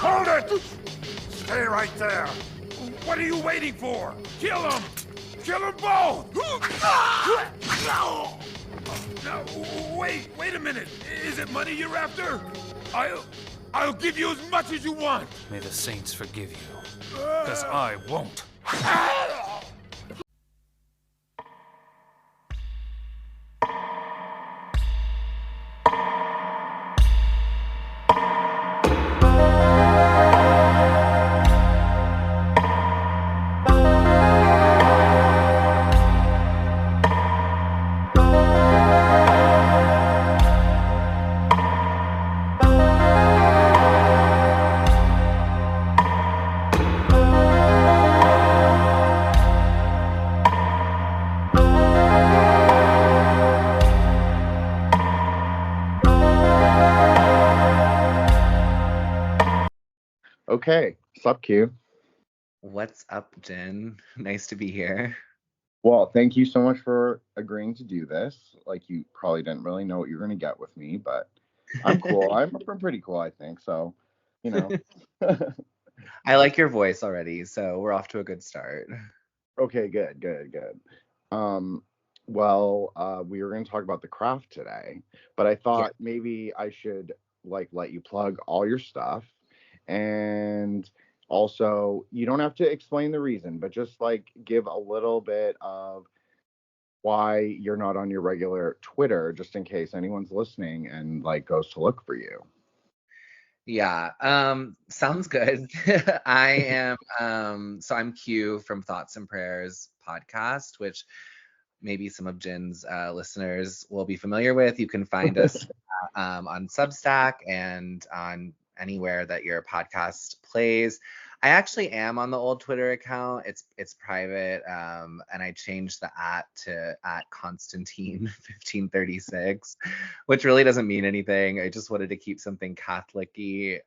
Hold it! Stay right there. What are you waiting for? Kill them! Kill them both! Now, wait a minute. Is it money you're after? I'll give you as much as you want. May the saints forgive you, because I won't. Okay, sup, Q. What's up, Jen? Nice to be here. Well, thank you so much for agreeing to do this. Like, you probably didn't really know what you were going to get with me, but I'm cool. I'm pretty cool, I think. So, you know. I like your voice already, so we're off to a good start. Okay, good. We were going to talk about the craft today, but I thought maybe I should let you plug all your stuff, and also you don't have to explain the reason, but just give a little bit of why you're not on your regular Twitter, just in case anyone's listening and goes to look for you. Yeah, sounds good. I am so I'm Q from Thoughts and Prayers podcast, which maybe some of Jen's listeners will be familiar with. You can find us on Substack and on anywhere that your podcast plays. I actually am on the old Twitter account. It's private, and I changed the to @Constantine1536, which really doesn't mean anything. I just wanted to keep something Catholic-y,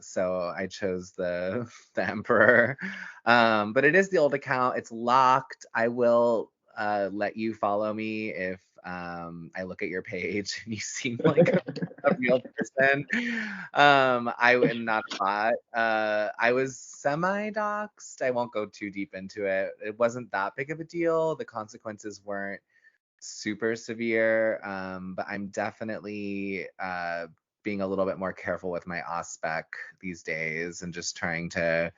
so I chose the Emperor. But it is the old account. It's locked. I will let you follow me if I look at your page and you seem like a real person. I am not a bot. I was semi-doxxed. I won't go too deep into it. It wasn't that big of a deal. The consequences weren't super severe, but I'm definitely being a little bit more careful with my auspec these days and just trying to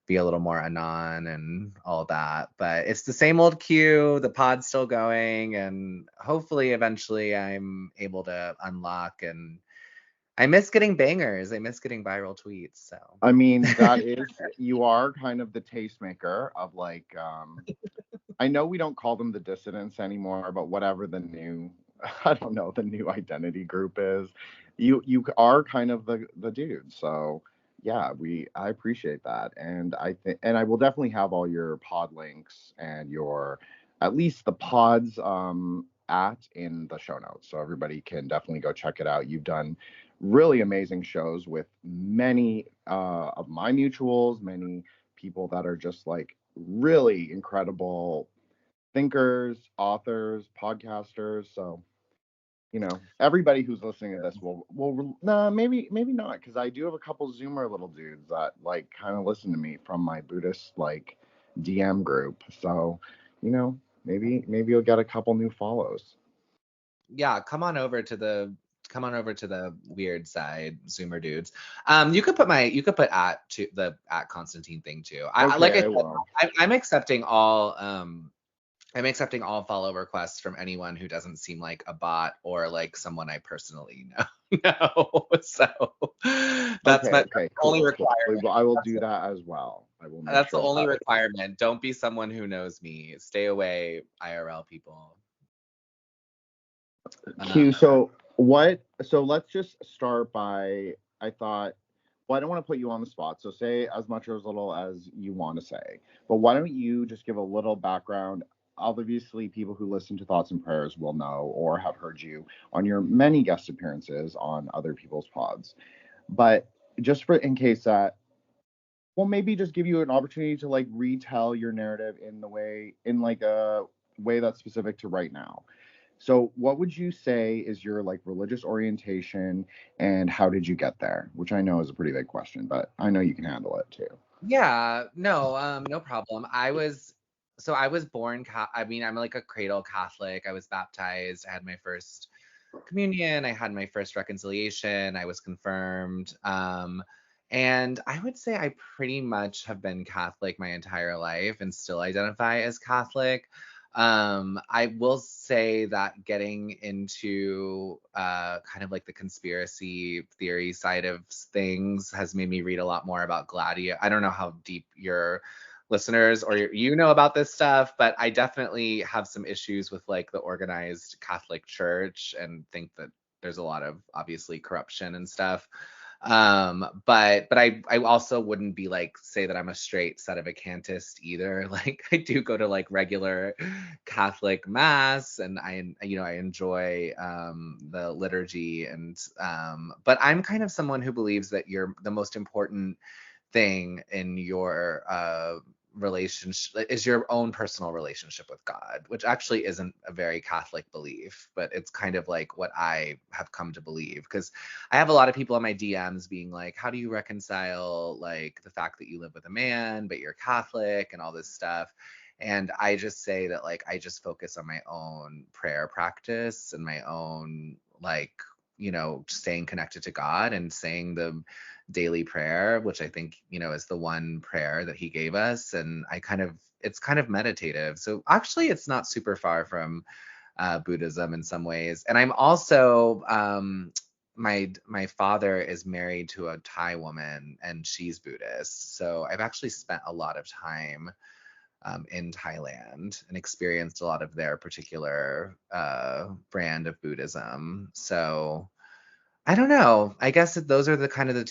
be a little more anon and all that. But it's the same old Q. The pod's still going, and hopefully eventually I'm able to unlock. And I miss getting bangers. I miss getting viral tweets. So I mean, that is, you are kind of the tastemaker of I know we don't call them the dissidents anymore, but whatever the new the new identity group is, you are kind of the dude. So yeah, I appreciate that, and I will definitely have all your pod links and at least the pods in the show notes, so everybody can definitely go check it out. You've done really amazing shows with many of my mutuals, many people that are just really incredible thinkers, authors, podcasters. So everybody who's listening to this will maybe not, because I do have a couple Zoomer little dudes that kind of listen to me from my Buddhist DM group. So maybe you'll get a couple new follows. Yeah, come on over to the weird side, Zoomer dudes. You could put the @Constantine thing too. I'm accepting all follow requests from anyone who doesn't seem like a bot or someone I personally know. So that's my only requirement. I will do that as well. I will. That's the only requirement. Don't be someone who knows me. Stay away, IRL people. Q. So let's just start by, I thought, well, I don't want to put you on the spot, so say as much or as little as you want to say. But why don't you just give a little background? Obviously, people who listen to Thoughts and Prayers will know or have heard you on your many guest appearances on other people's pods. But just in case that, well, maybe just give you an opportunity to retell your narrative in a way that's specific to right now. So what would you say is your like religious orientation, and how did you get there? Which I know is a pretty big question, but I know you can handle it too. Yeah, no, no problem. I was born, I mean, I'm like a cradle Catholic. I was baptized. I had my first communion. I had my first reconciliation. I was confirmed. And I would say I pretty much have been Catholic my entire life and still identify as Catholic. I will say that getting into kind of like the conspiracy theory side of things has made me read a lot more about Gladio. I don't know how deep your listeners or you know about this stuff, but I definitely have some issues with like the organized Catholic Church and think that there's a lot of obviously corruption and stuff. But I also wouldn't be like say that I'm a straight sedevacantist either. Like I do go to like regular Catholic mass and I enjoy the liturgy and but I'm kind of someone who believes that you're the most important thing in your relationship is your own personal relationship with God, which actually isn't a very Catholic belief, but it's kind of like what I have come to believe. Because I have a lot of people on my DMs being like, how do you reconcile like the fact that you live with a man, but you're Catholic and all this stuff? And I just say that like I just focus on my own prayer practice and my own like, staying connected to God and saying the daily prayer, which I think, is the one prayer that he gave us. And it's kind of meditative. So actually, it's not super far from Buddhism in some ways. And I'm also, my father is married to a Thai woman and she's Buddhist. So I've actually spent a lot of time in Thailand and experienced a lot of their particular brand of Buddhism. So I don't know. I guess those are the kind of the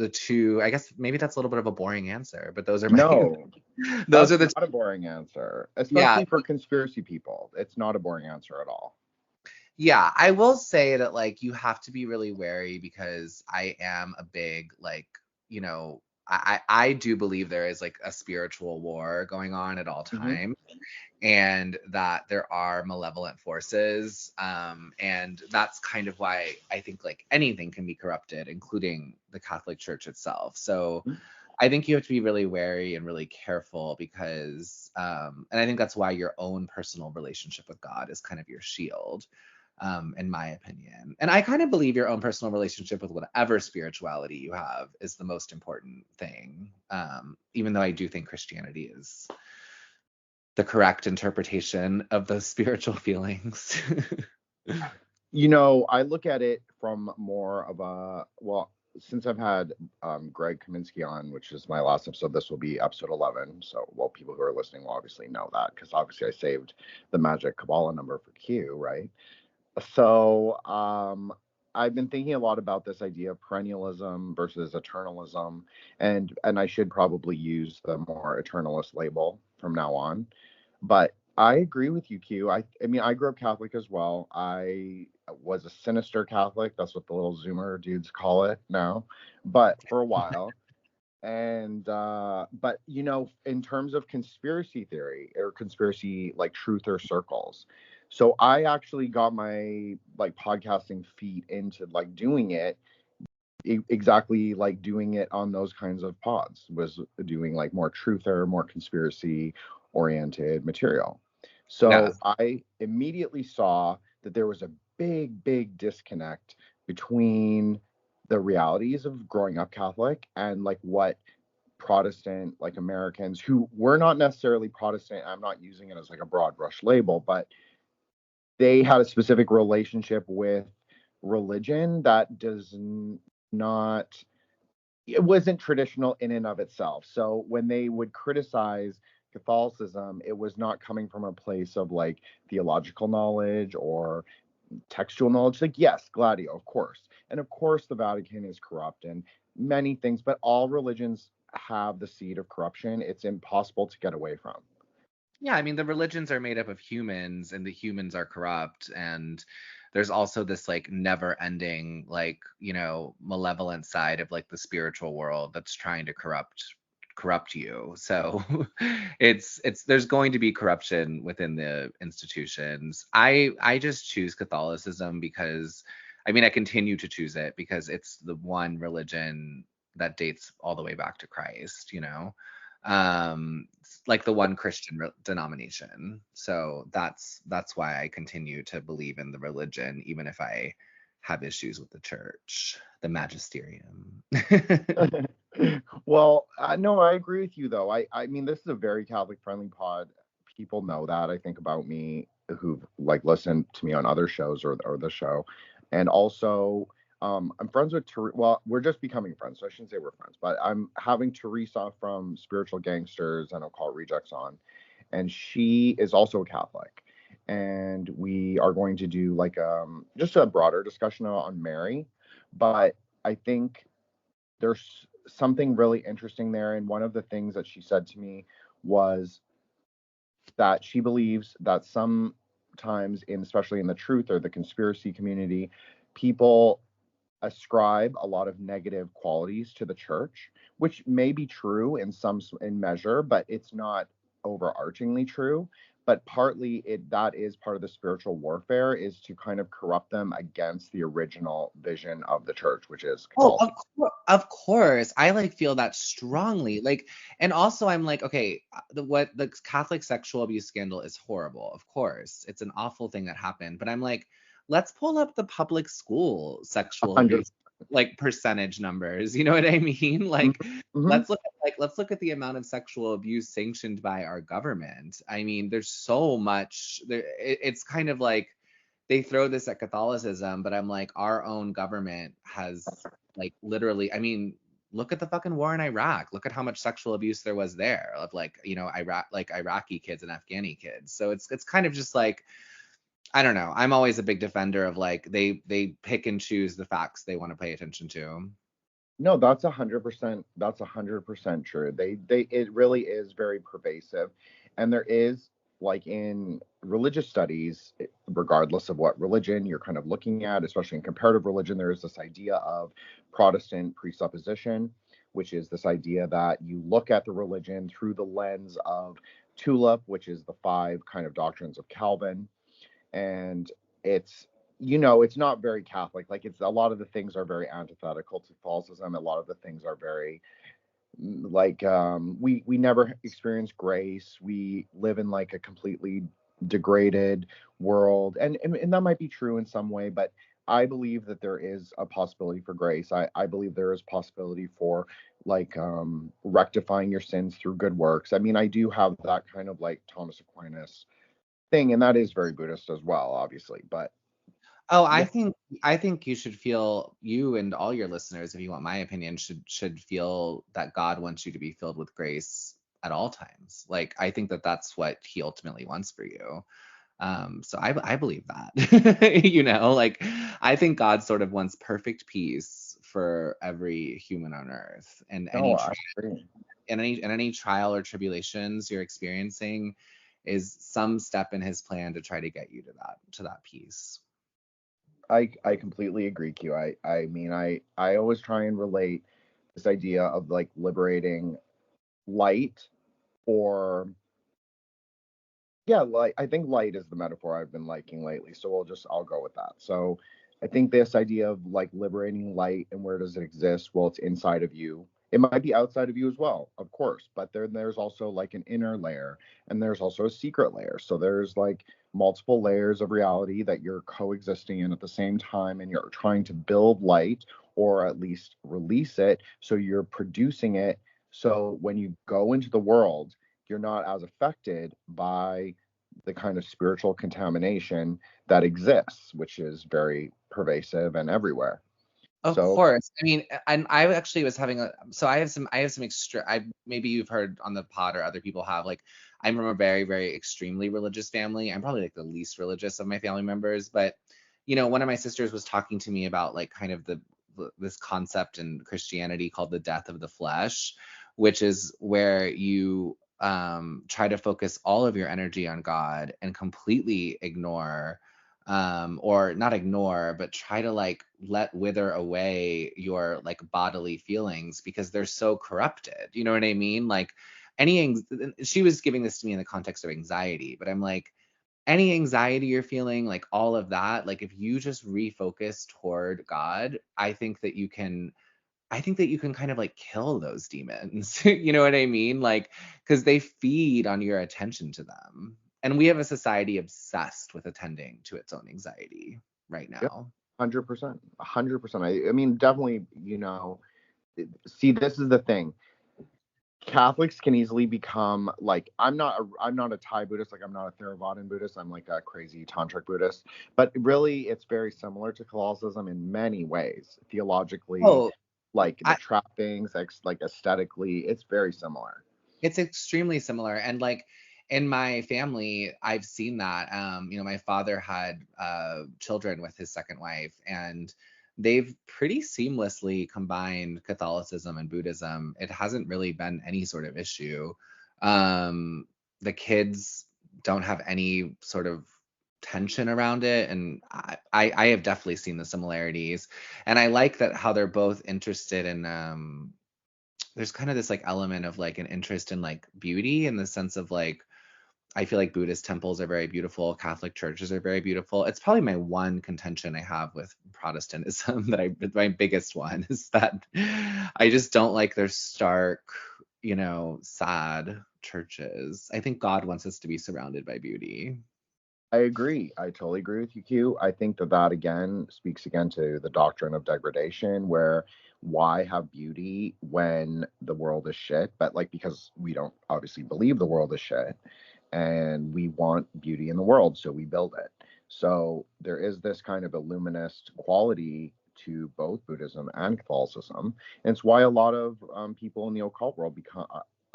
two. I guess maybe that's a little bit of a boring answer, but those are my No, those that's are the not a boring answer, yeah. especially for conspiracy people. It's not a boring answer at all. Yeah, I will say that like you have to be really wary because I am a big like, I do believe there is like a spiritual war going on at all Hmm. times and that there are malevolent forces. And that's kind of why I think like anything can be corrupted, including the Catholic Church itself. So I think you have to be really wary and really careful because, and I think that's why your own personal relationship with God is kind of your shield, in my opinion. And I kind of believe your own personal relationship with whatever spirituality you have is the most important thing, even though I do think Christianity is the correct interpretation of those spiritual feelings. I look at it from more of a, well, since I've had Greg Kaminsky on, which is my last episode, this will be episode 11. So, well, people who are listening will obviously know that because obviously I saved the magic Kabbalah number for Q, right? So, I've been thinking a lot about this idea of perennialism versus eternalism, and I should probably use the more eternalist label from now on. But I agree with you, Q. I mean, I grew up Catholic as well. I was a sinister Catholic. That's what the little Zoomer dudes call it now. But for a while. And but in terms of conspiracy theory or conspiracy like truther circles, so I actually got my like podcasting feet into like doing it exactly like doing it on those kinds of pods, was doing like more truther, more conspiracy oriented material. Yeah. So I immediately saw that there was a big disconnect between the realities of growing up Catholic and like what Protestant like Americans who were not necessarily Protestant, I'm not using it as like a broad brush label, but they had a specific relationship with religion that not, it wasn't traditional in and of itself. So when they would criticize Catholicism, it was not coming from a place of like theological knowledge or textual knowledge. Like, yes, Gladio, of course. And of course, the Vatican is corrupt and many things, but all religions have the seed of corruption. It's impossible to get away from. Yeah, I mean, the religions are made up of humans and the humans are corrupt. And there's also this like never ending, like, malevolent side of like the spiritual world that's trying to corrupt corrupt you. So it's there's going to be corruption within the institutions. I just choose Catholicism because I mean I continue to choose it because it's the one religion that dates all the way back to Christ, you know. Like the one Christian denomination. So that's why I continue to believe in the religion even if I have issues with the church, the magisterium. Well, no, I agree with you though. I mean, this is a very Catholic friendly pod. People know that, I think, about me, who've like listened to me on other shows or the show. And also, I'm friends with well, we're just becoming friends, so I shouldn't say we're friends, but I'm having Teresa from Spiritual Gangsters and Occult Rejects on, and she is also a Catholic. And we are going to do like just a broader discussion on Mary. But I think there's something really interesting there. And one of the things that she said to me was that she believes that sometimes, especially in the truth or the conspiracy community, people ascribe a lot of negative qualities to the church, which may be true in measure, but it's not overarchingly true. But partly that is part of the spiritual warfare, is to kind of corrupt them against the original vision of the church, which is Oh, Catholicism. of course. I like feel that strongly. Like, and also I'm like, okay, the Catholic sexual abuse scandal is horrible. Of course, it's an awful thing that happened. But I'm like, let's pull up the public school sexual 100. abuse like percentage numbers. You know what I mean? Like, Mm-hmm. let's look at the amount of sexual abuse sanctioned by our government. I mean, there's so much. It's kind of like they throw this at Catholicism, but I'm like, our own government has like literally, I mean, look at the fucking war in Iraq. Look at how much sexual abuse there was there of like, you know, Iraqi kids and Afghani kids. So it's kind of just like, I don't know. I'm always a big defender of like they pick and choose the facts they want to pay attention to. No, that's 100%. That's 100% true. It really is very pervasive, and there is, like in religious studies, regardless of what religion you're kind of looking at, especially in comparative religion, there is this idea of Protestant presupposition, which is this idea that you look at the religion through the lens of TULIP, which is the five kind of doctrines of Calvin, and it's it's not very Catholic. Like, it's a lot of the things are very antithetical to Catholicism. A lot of the things are very like we never experience grace. We live in like a completely degraded world, and that might be true in some way, but I believe that there is a possibility for grace. I believe there is possibility for like rectifying your sins through good works. I mean, I do have that kind of like Thomas Aquinas thing, and that is very Buddhist as well, obviously. But Oh, yeah, I think you should feel, you and all your listeners, if you want my opinion, should feel that God wants you to be filled with grace at all times. Like I think that that's what he ultimately wants for you. So I believe that. You know, like I think God sort of wants perfect peace for every human on earth, and no, I agree. any trial or tribulations you're experiencing is some step in his plan to try to get you to that peace. I completely agree, Q. I mean, I always try and relate this idea of like liberating light, or yeah, light. I think light is the metaphor I've been liking lately. So I'll go with that. So I think this idea of like liberating light, and where does it exist? Well, it's inside of you. It might be outside of you as well, of course, but there's also like an inner layer, and there's also a secret layer. So there's like multiple layers of reality that you're coexisting in at the same time, and you're trying to build light, or at least release it. So you're producing it. So when you go into the world, you're not as affected by the kind of spiritual contamination that exists, which is very pervasive and everywhere. Of So, course. I mean, and I actually was having so I have some extra, maybe you've heard on the pod or other people have, like, I'm from a very, very extremely religious family. I'm probably like the least religious of my family members, but you know, one of my sisters was talking to me about like kind of this concept in Christianity called the death of the flesh, which is where you try to focus all of your energy on God and completely ignore or not ignore, but try to like let wither away your like bodily feelings because they're so corrupted. You know what I mean? Like she was giving this to me in the context of anxiety, but I'm like, any anxiety you're feeling, like all of that, like if you just refocus toward God, I think that you can kind of like kill those demons. You know what I mean? Like, because they feed on your attention to them. And we have a society obsessed with attending to its own anxiety right Yep. now. 100%. 100%. I mean, definitely, see, this is the thing. Catholics can easily become like, I'm not a Thai Buddhist, like I'm not a Theravadan Buddhist, I'm like a crazy tantric Buddhist, but really it's very similar to Catholicism in many ways, theologically, Oh, like the trappings, like aesthetically, it's very similar. it's extremely similar. And like in my family, I've seen that. My father had children with his second wife, and they've pretty seamlessly combined Catholicism and Buddhism. It hasn't really been any sort of issue. The kids don't have any sort of tension around it, and I have definitely seen the similarities. And I like that how they're both interested in there's kind of this like element of like an interest in like beauty, in the sense of like, I feel like Buddhist temples are very beautiful, Catholic churches are very beautiful. It's probably my one contention I have with Protestantism my biggest one is that I just don't like their stark, sad churches. I think God wants us to be surrounded by beauty. I agree. I totally agree with you, Q. I think that again speaks again to the doctrine of degradation, where why have beauty when the world is shit? But like, because we don't obviously believe the world is shit, and we want beauty in the world, so we build it. So there is this kind of illuminist quality to both Buddhism and Catholicism. And it's why a lot of people in the occult world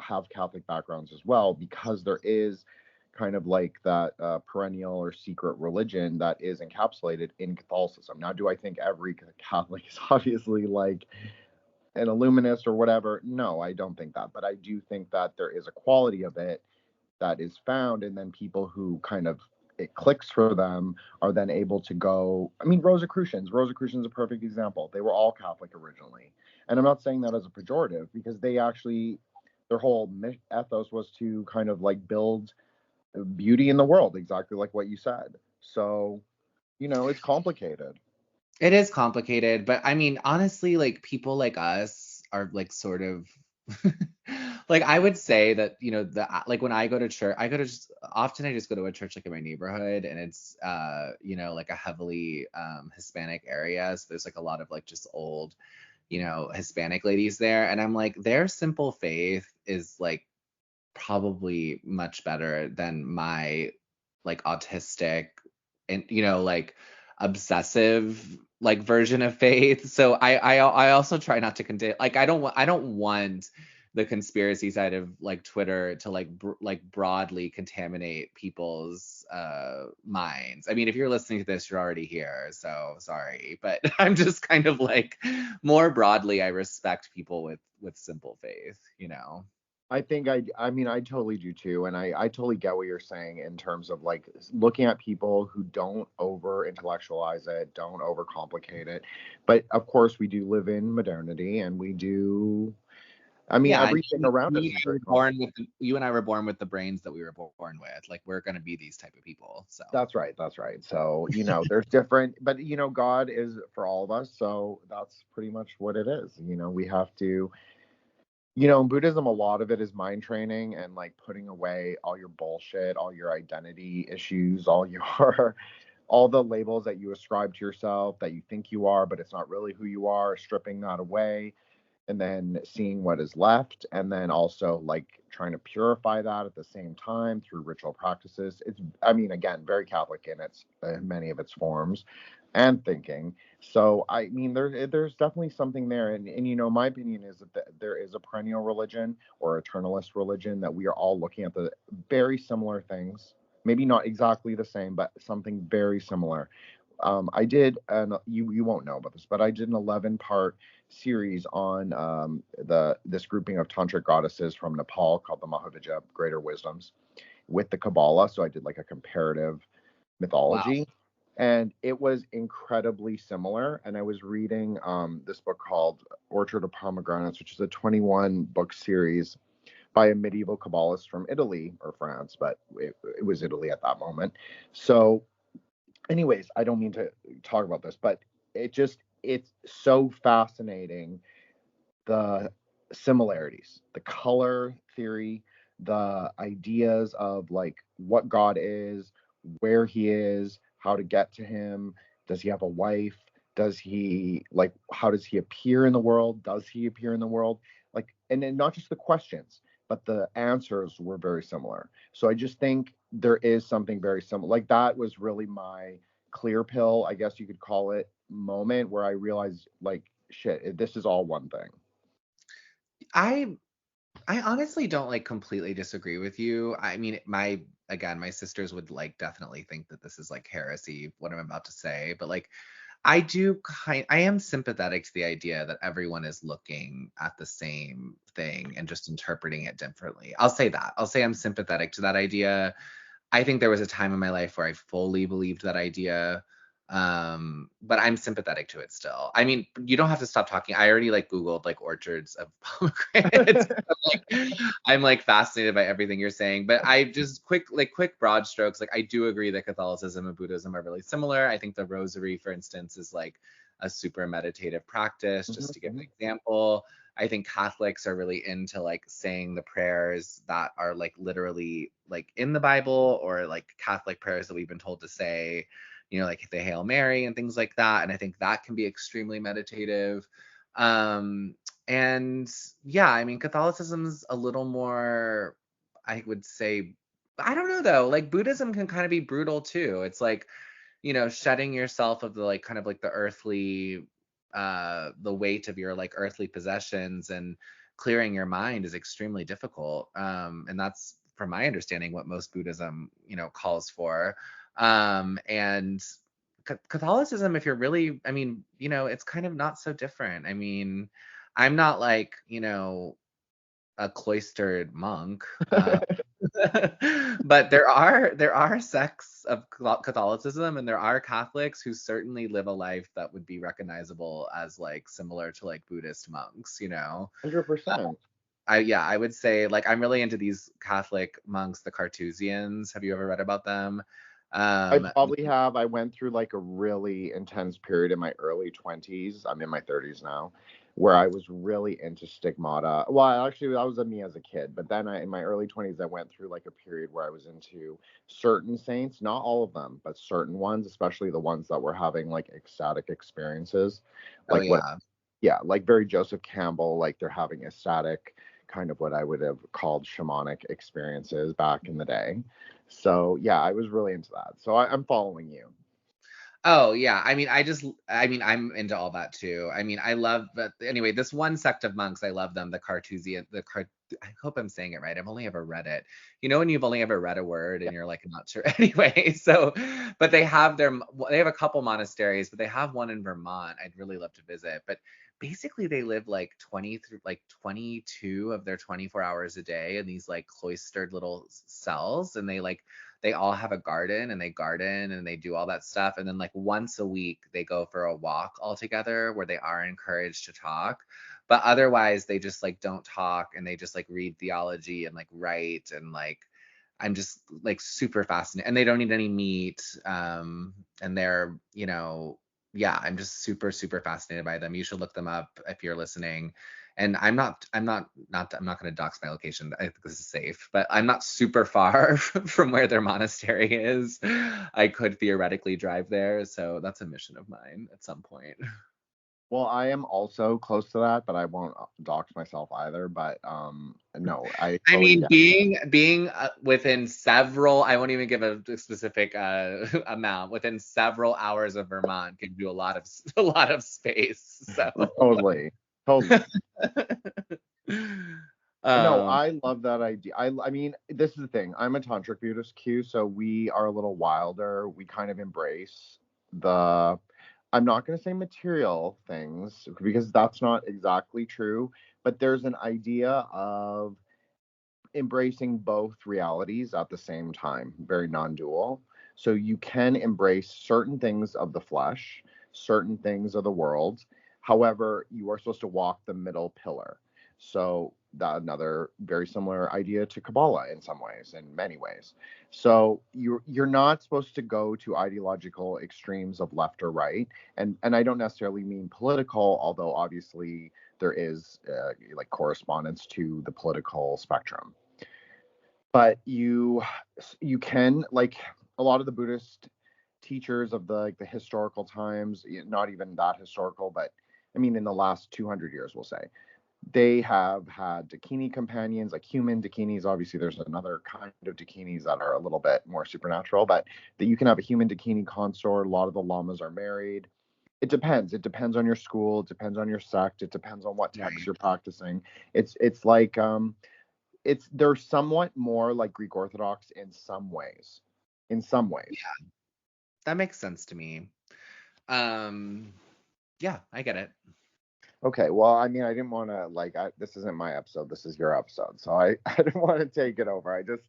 have Catholic backgrounds as well, because there is kind of like that perennial or secret religion that is encapsulated in Catholicism. Now, do I think every Catholic is obviously like an illuminist or whatever? No, I don't think that. But I do think that there is a quality of it that is found, and then people who kind of it clicks for them are then able to go. I mean, Rosicrucians is a perfect example. They were all Catholic originally, and I'm not saying that as a pejorative, because they actually, their whole ethos was to kind of like build beauty in the world, exactly like what you said. So, it's complicated. It is complicated, but I mean, honestly, like people like us are like sort of like I would say that, like when I go to church, often I just go to a church like in my neighborhood, and it's like a heavily Hispanic area. So there's like a lot of like just old, Hispanic ladies there. And I'm like, their simple faith is like probably much better than my like autistic and like obsessive like version of faith. So I also try not to condemn, like I don't want the conspiracy side of like Twitter to like broadly contaminate people's minds. I mean, if you're listening to this, you're already here, so sorry, but I'm just kind of like, more broadly, I respect people with simple faith. I think I mean, I totally do too. And I totally get what you're saying in terms of like looking at people who don't over intellectualize it, don't overcomplicate it. But of course, we do live in modernity, and we do, I mean, Yeah, everything around us is very you and I were born with the brains that we were born with. Like we're gonna be these type of people. So That's right. That's right. So, there's different, but God is for all of us. So that's pretty much what it is. We have to, in Buddhism, a lot of it is mind training and like putting away all your bullshit, all your identity issues, all the labels that you ascribe to yourself that you think you are, but it's not really who you are, stripping that away, and then seeing what is left, and then also like trying to purify that at the same time through ritual practices. It's, I mean, again, very Catholic in its many of its forms and thinking. So I mean, there's definitely something there, and my opinion is that there is a perennial religion or eternalist religion, that we are all looking at the very similar things, maybe not exactly the same, but something very similar. I did, and you won't know about this, but I did an 11-part series on this grouping of tantric goddesses from Nepal called the Mahavijaya Greater Wisdoms with the Kabbalah. So I did like a comparative wow. mythology. And it was incredibly similar. And I was reading this book called Orchard of Pomegranates, which is a 21 book series by a medieval Kabbalist from Italy or France, but it was Italy at that moment. So, anyways, I don't mean to talk about this, but it's so fascinating, the similarities, the color theory, the ideas of like what God is, where he is, how to get to him. Does he have a wife? Does he like, how does he appear in the world? Does he appear in the world? Like, and then not just the questions, but the answers were very similar. So I just think there is something very similar. Like that was really my clear pill, I guess you could call it, moment where I realized like, shit, this is all one thing. I I honestly don't like completely disagree with you. I mean, my sisters would like definitely think that this is like heresy, what I'm about to say, but like I am sympathetic to the idea that everyone is looking at the same thing and just interpreting it differently. I'll say that. I'll say I'm sympathetic to that idea. I think there was a time in my life where I fully believed that idea. But I'm sympathetic to it still. I mean, you don't have to stop talking. I already like Googled like orchards of pomegranates. I'm like fascinated by everything you're saying. But I just quick broad strokes. Like I do agree that Catholicism and Buddhism are really similar. I think the rosary, for instance, is like a super meditative practice, just to give an example. I think Catholics are really into like saying the prayers that are like literally like in the Bible, or like Catholic prayers that we've been told to say, like the Hail Mary and things like that. And I think that can be extremely meditative. And yeah, I mean, Catholicism's a little more, I would say, I don't know though, like Buddhism can kind of be brutal too. It's like, shedding yourself of the like kind of like the earthly, the weight of your like earthly possessions, and clearing your mind is extremely difficult. And that's, from my understanding, what most Buddhism, calls for. And Catholicism, if you're really, I mean, it's kind of not so different. I mean, I'm not like, a cloistered monk. But there are sects of Catholicism, and there are Catholics who certainly live a life that would be recognizable as like similar to like Buddhist monks, 100%. I would say like I'm really into these Catholic monks, the Carthusians. Have you ever read about them? I probably have. I went through like a really intense period in my early 20s. I'm in my 30s now, where I was really into stigmata. Well, actually, that was me as a kid. But then in my early 20s, I went through like a period where I was into certain saints, not all of them, but certain ones, especially the ones that were having like ecstatic experiences. Oh Like what, yeah. yeah, like very Joseph Campbell, like they're having ecstatic, kind of what I would have called shamanic experiences back in the day. So yeah, I was really into that. So I'm following you. Oh yeah, I mean, I'm into all that too. I mean, I love, but anyway, this one sect of monks, I love them, the Carthusian, I hope I'm saying it right. I've only ever read it. When you've only ever read a word and you're like not sure. Anyway, so, but they have a couple monasteries, but they have one in Vermont. I'd really love to visit. But basically they live like 20 through like 22 of their 24 hours a day in these like cloistered little cells, and they all have a garden, and they garden and they do all that stuff. And then like once a week they go for a walk all together, where they are encouraged to talk. But otherwise they just like don't talk, and they just like read theology and like write, and like I'm just like super fascinated, and they don't eat any meat. And they're, yeah, I'm just super, super fascinated by them. You should look them up if you're listening. And I'm not going to dox my location. I think this is safe, but I'm not super far from where their monastery is. I could theoretically drive there, so that's a mission of mine at some point. Well, I am also close to that, but I won't dox myself either. But no, I I totally mean, get. being within several, I won't even give a specific amount, within several hours of Vermont gives you a lot of space. So Totally, totally. No, um, I love that idea. I mean, this is the thing. I'm a tantric Buddhist Q, so we are a little wilder. We kind of embrace the, I'm not going to say material things because that's not exactly true, but there's an idea of embracing both realities at the same time, very non-dual. So you can embrace certain things of the flesh, certain things of the world. However, you are supposed to walk the middle pillar. So that another very similar idea to Kabbalah in some ways, in many ways. So you're not supposed to go to ideological extremes of left or right, and I don't necessarily mean political, although obviously there is like correspondence to the political spectrum. But you can, like, a lot of the Buddhist teachers of the historical times, not even that historical, but I mean in the last 200 years, we'll say, they have had Dakini companions, like human Dakinis. Obviously, there's another kind of Dakinis that are a little bit more supernatural, but that you can have a human Dakini consort. A lot of the lamas are married. It depends. It depends on your school. It depends on your sect. It depends on what text you're practicing. It's like they're somewhat more like Greek Orthodox in some ways. In some ways. Yeah, that makes sense to me. Yeah, I get it. Okay, well, I mean, I didn't want to, this isn't my episode, this is your episode, so I didn't want to take it over. I just,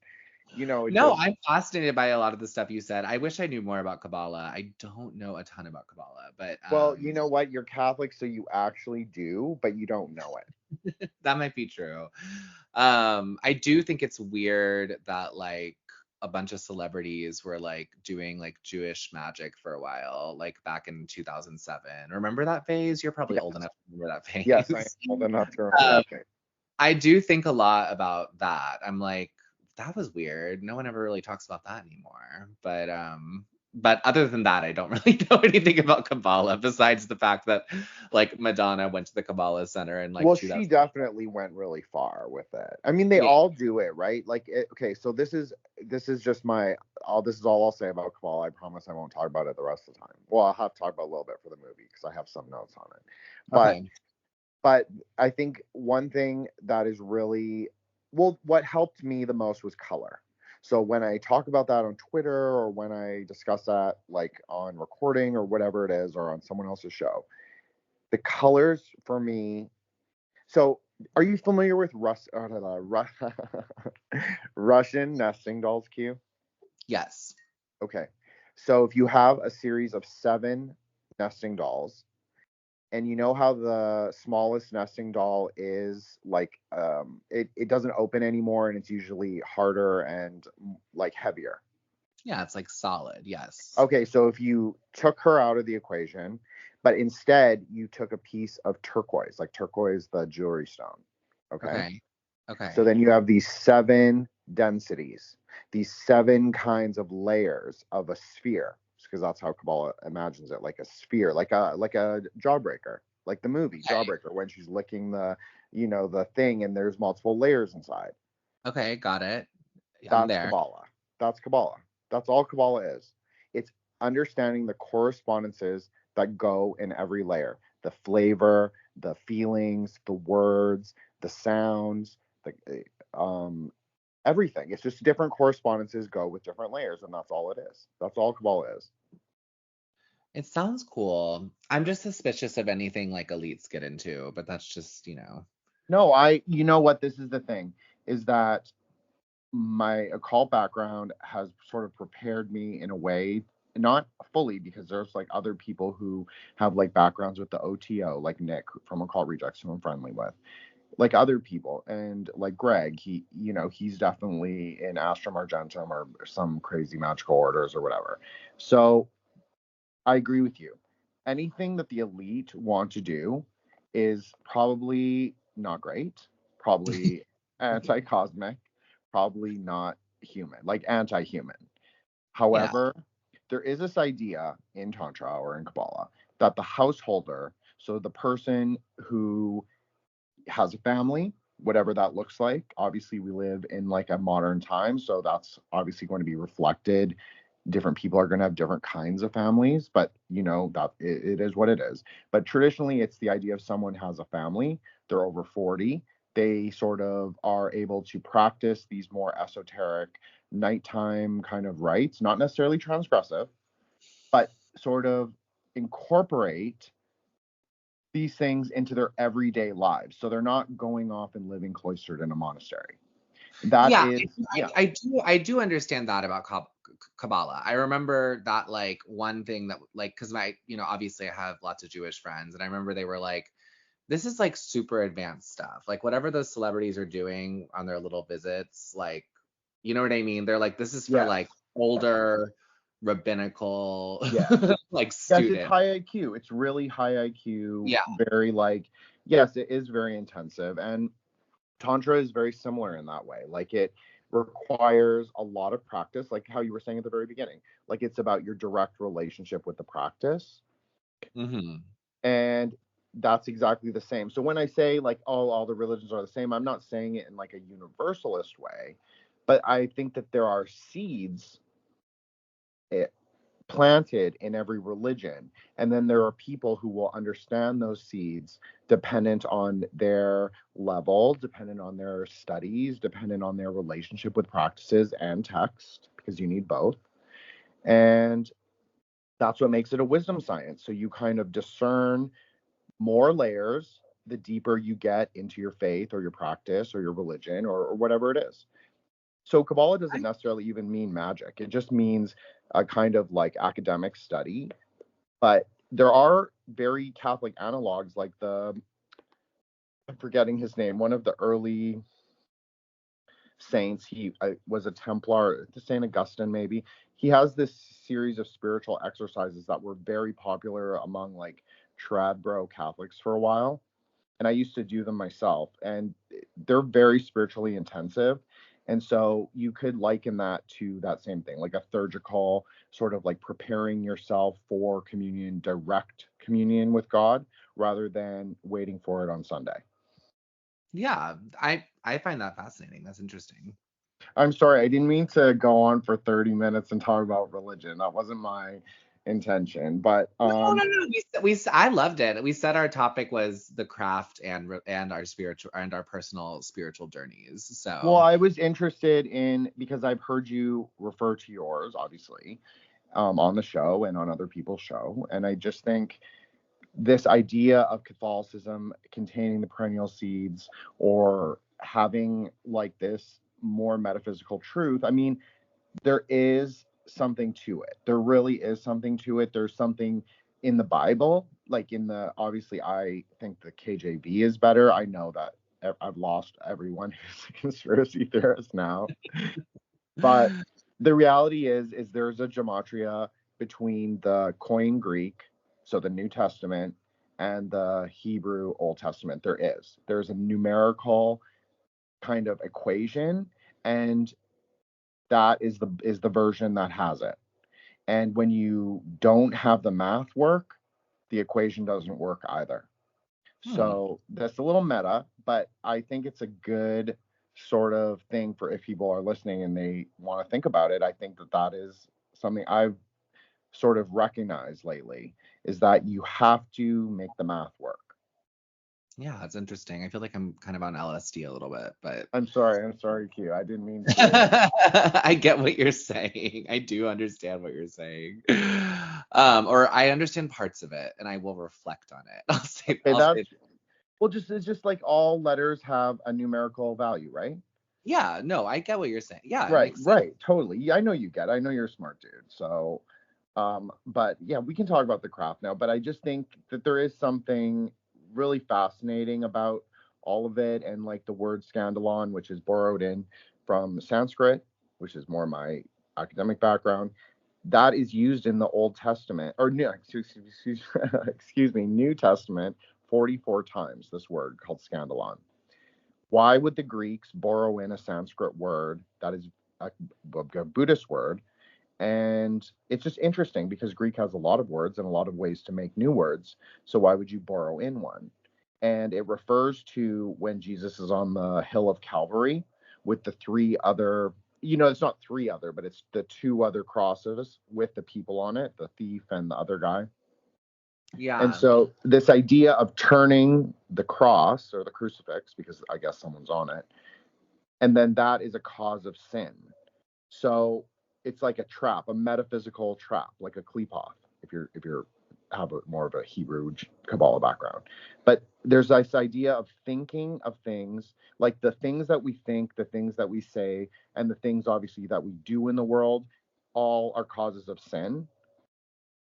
No, I'm fascinated by a lot of the stuff you said. I wish I knew more about Kabbalah. I don't know a ton about Kabbalah, but well, you know what? You're Catholic, so you actually do, but you don't know it. That might be true. I do think it's weird that like a bunch of celebrities were like doing like Jewish magic for a while, like back in 2007. Remember that phase? You're probably old enough to remember that phase. Yes, I am old enough to remember that phase. I do think a lot about that. I'm like, that was weird. No one ever really talks about that anymore. But other than that, I don't really know anything about Kabbalah besides the fact that like Madonna went to the Kabbalah Center and like. Well, she definitely went really far with it. I mean, they all do it, right? Like, okay, so this is just this is all I'll say about Kabbalah. I promise I won't talk about it the rest of the time. Well, I'll have to talk about a little bit for the movie because I have some notes on it. But Okay. But I think one thing that is really, well, what helped me the most was color. So when I talk about that on Twitter or when I discuss that like on recording or whatever it is or on someone else's show, the colors for me. So are you familiar with Russian nesting dolls, Q? Yes. Okay. So if you have a series of 7 nesting dolls, and you know how the smallest nesting doll is like it doesn't open anymore and it's usually harder and like heavier. Yeah, it's like solid. Yes. Okay, so if you took her out of the equation, but instead you took a piece of turquoise, like turquoise, the jewelry stone. Okay. So then you have these 7 densities, these 7 kinds of layers of a sphere, because that's how Kabbalah imagines it, like a sphere, like a Jawbreaker, like the movie Jawbreaker, when she's licking the thing and there's multiple layers inside. Okay, got it. That's Kabbalah. That's Kabbalah. That's all Kabbalah is. It's understanding the correspondences that go in every layer, the flavor, the feelings, the words, the sounds, the everything. It's just different correspondences go with different layers, and that's all it is. That's all Kabbalah is. It sounds cool. I'm just suspicious of anything like elites get into, but that's just, No, you know what? This is the thing, is that my occult background has sort of prepared me in a way, not fully, because there's like other people who have like backgrounds with the OTO, like Nick from Occult Rejects, who I'm friendly with, like other people, and like Greg, he's definitely in Astrum Argentum or some crazy magical orders or whatever. So I agree with you. Anything that the elite want to do is probably not great, probably anti-cosmic, probably not human, like anti-human. However, there is this idea in Tantra or in Kabbalah that the householder, so the person who has a family, whatever that looks like. Obviously, we live in like a modern time, so that's obviously going to be reflected. Different people are going to have different kinds of families, but that it is what it is. But traditionally, it's the idea of someone has a family, they're over 40, they sort of are able to practice these more esoteric nighttime kind of rites, not necessarily transgressive, but sort of incorporate these things into their everyday lives. So they're not going off and living cloistered in a monastery. I do understand that about Kabbalah. I remember that like one thing that like, because my, obviously I have lots of Jewish friends, and I remember they were like, this is like super advanced stuff. Like whatever those celebrities are doing on their little visits, like, you know what I mean? They're like, this is for like older rabbinical like Yes, it's students. high IQ. It's really high IQ. Yeah. Very like, yes, it is very intensive. And Tantra is very similar in that way. Like it requires a lot of practice, like how you were saying at the very beginning. Like it's about your direct relationship with the practice. Mm-hmm. And that's exactly the same. So when I say like, oh, all the religions are the same, I'm not saying it in like a universalist way, but I think that there are seeds planted in every religion. And then there are people who will understand those seeds dependent on their level, dependent on their studies, dependent on their relationship with practices and text, because you need both. And that's what makes it a wisdom science. So you kind of discern more layers the deeper you get into your faith or your practice or your religion or whatever it is. So Kabbalah doesn't necessarily even mean magic. It just means a kind of like academic study. But there are very Catholic analogs, like I'm forgetting his name, one of the early saints. He was a Templar, Saint Augustine maybe. He has this series of spiritual exercises that were very popular among like trad bro Catholics for a while. And I used to do them myself. And they're very spiritually intensive. And so you could liken that to that same thing, like a liturgical sort of like preparing yourself for communion, direct communion with God, rather than waiting for it on Sunday. Yeah, I find that fascinating. That's interesting. I'm sorry, I didn't mean to go on for 30 minutes and talk about religion. That wasn't my intention. But No. I loved it. We said our topic was the craft and our spiritual and our personal spiritual journeys. So well, I was interested in, because I've heard you refer to yours, obviously, on the show and on other people's show, and I just think this idea of Catholicism containing the perennial seeds or having like this more metaphysical truth. I mean, there is something to it. There really is something to it. There's something in the Bible, like obviously, I think the KJV is better. I know that I've lost everyone who's a conspiracy theorist now. But the reality is there's a gematria between the Koine Greek, so the New Testament, and the Hebrew Old Testament. There's a numerical kind of equation, and that is the version that has it. And when you don't have the math work, the equation doesn't work either. So that's a little meta, but I think it's a good sort of thing for if people are listening and they want to think about it. I think that is something I've sort of recognized lately, is that you have to make the math work. yeah, it's interesting. I feel like I'm kind of on LSD a little bit, but I'm sorry, Q. I didn't mean to. I get what you're saying. I do understand what you're saying. Or I understand parts of it, and I will reflect on it. It's just like all letters have a numerical value, right? Yeah, no, I get what you're saying. Yeah, it Right, makes sense. right, totally. Yeah, I know you get it. I know you're a smart dude. So, but yeah, we can talk about the craft now. But I just think that there is something really fascinating about all of it, and like the word scandalon, which is borrowed in from Sanskrit, which is more my academic background, that is used in the Old Testament, or no, excuse me, New Testament, 44 times. This word called scandalon. Why would the Greeks borrow in a Sanskrit word that is a Buddhist word? And it's just interesting because Greek has a lot of words and a lot of ways to make new words. So why would you borrow in one? And it refers to when Jesus is on the hill of Calvary with the three other, it's not three other, but it's the two other crosses with the people on it, the thief and the other guy. Yeah. And so this idea of turning the cross or the crucifix, because I guess someone's on it, and then that is a cause of sin. So it's like a trap, a metaphysical trap, like a klipoth, if you're have more of a Hebrew Kabbalah background. But there's this idea of thinking of things, like the things that we think, the things that we say, and the things obviously that we do in the world all are causes of sin.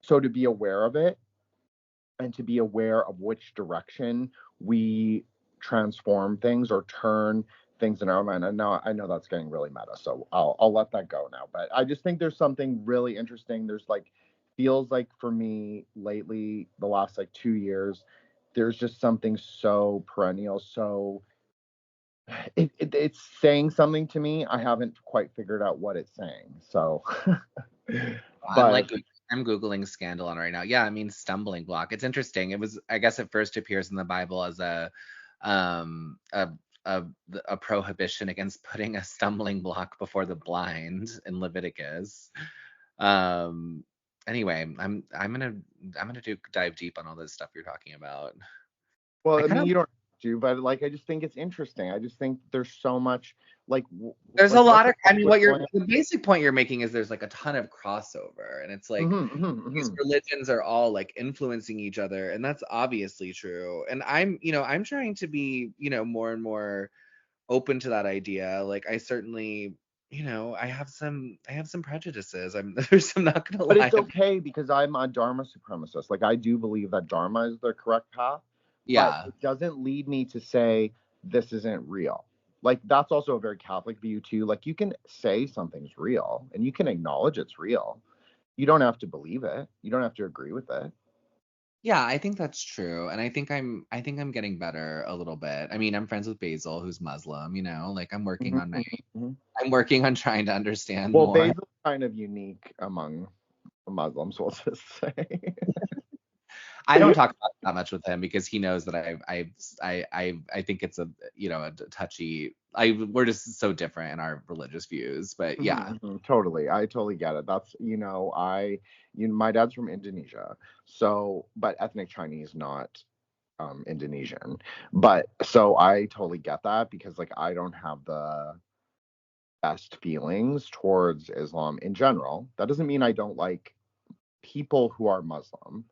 So to be aware of it and to be aware of which direction we transform things or turn things in our mind. And now I know that's getting really meta, so I'll let that go now. But I just think there's something really interesting. There's like, feels like for me lately, the last like 2 years, there's just something so perennial, so it's saying something to me. I haven't quite figured out what it's saying. So, I'm but like, I'm Googling scandal on right now. Yeah, I mean, stumbling block. It's interesting. It was, I guess, it first appears in the Bible as um, a, a prohibition against putting a stumbling block before the blind in Leviticus. Um, anyway, I'm gonna dive deep on all this stuff you're talking about. well, I I kind mean, of you don't have to, but like, I just think it's interesting. I just think there's so much like, There's a like what lot the of, I fuck mean, was what you're, going the basic point you're making is there's like a ton of crossover, and it's on. like these religions are all like influencing each other, and that's obviously true. And I'm trying to be, more and more open to that idea. Like, I certainly, I have some prejudices. I'm not gonna But lie. it's okay because I'm a Dharma supremacist. Like, I do believe that Dharma is the correct path, but Yeah. it doesn't lead me to say this isn't real. Like, that's also a very Catholic view too. Like, you can say something's real and you can acknowledge it's real. You don't have to believe it. You don't have to agree with it. Yeah, I think that's true. And I think I'm getting better a little bit. I mean, I'm friends with Basil, who's Muslim, like Mhm, mhm, mhm. I'm working on trying to understand Well, more. Basil's kind of unique among Muslims, we'll just say. I don't talk about it that much with him because he knows that I think it's a touchy. We're just so different in our religious views, but yeah. Mhm, mhm, totally. I totally get it. That's, my dad's from Indonesia. So, but ethnic Chinese, not Indonesian. But so I totally get that because like I don't have the best feelings towards Islam in general. That doesn't mean I don't like people who are Muslim,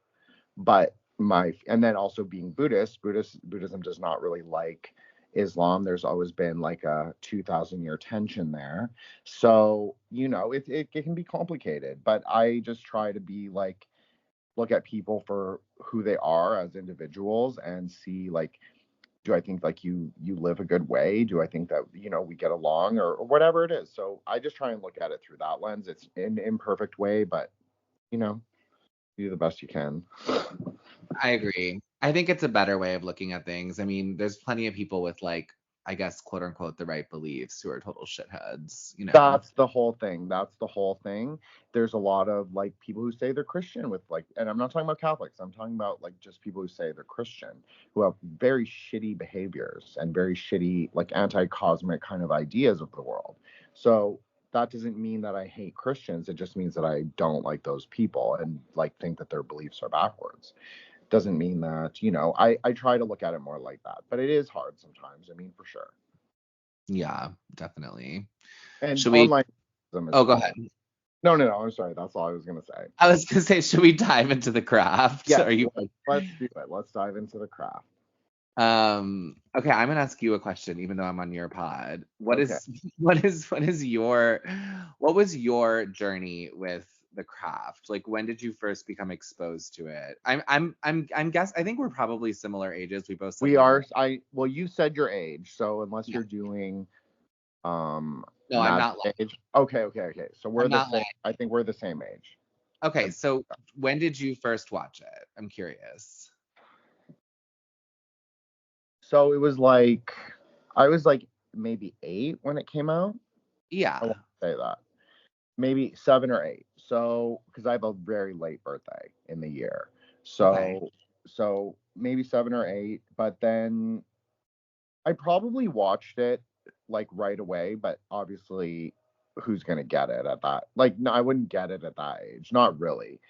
but and then also being Buddhism does not really like Islam. There's always been like a 2,000-year tension there. So, it can be complicated, but I just try to be like, look at people for who they are as individuals and see like, do I think like you live a good way? Do I think that we get along or whatever it is? So I just try and look at it through that lens. It's an imperfect way, but you know, do the best you can. I agree. I think it's a better way of looking at things. I mean, there's plenty of people with like, I guess, quote unquote, the right beliefs who are total shitheads. That's the whole thing. That's the whole thing. There's a lot of like people who say they're Christian with like, and I'm not talking about Catholics. I'm talking about like just people who say they're Christian who have very shitty behaviors and very shitty like anti-cosmic kind of ideas of the world. So that doesn't mean that I hate Christians. It just means that I don't like those people and like think that their beliefs are backwards. Doesn't mean that, I try to look at it more like that, but it is hard sometimes. I mean, for sure. Yeah, definitely. And Should we? online is Oh, go fine. ahead. No, no, no. I'm sorry. That's all I was gonna say. I was gonna say, should we dive into the craft? Yes, Are you? let's do it. Let's dive into the craft. Okay, I'm gonna ask you a question, even though I'm on your pod. What Okay. is what was your journey with the craft? Like, when did you first become exposed to it? I think we're probably similar ages. We both said We we are. were. Well, you said your age, so unless Yeah. you're doing No, I'm magic not lying. age. Okay, okay, okay. So we're I'm the not same. lying. I think we're the same age. Okay, so when did you first watch it? I'm curious. So it was like I was like maybe 8 when it came out. I Yeah. won't say that. Maybe 7 or 8. So because I have a very late birthday in the year. Okay. So maybe 7 or 8, but then I probably watched it like right away, but obviously who's gonna get it at that? Like, no, I wouldn't get it at that age. Not really.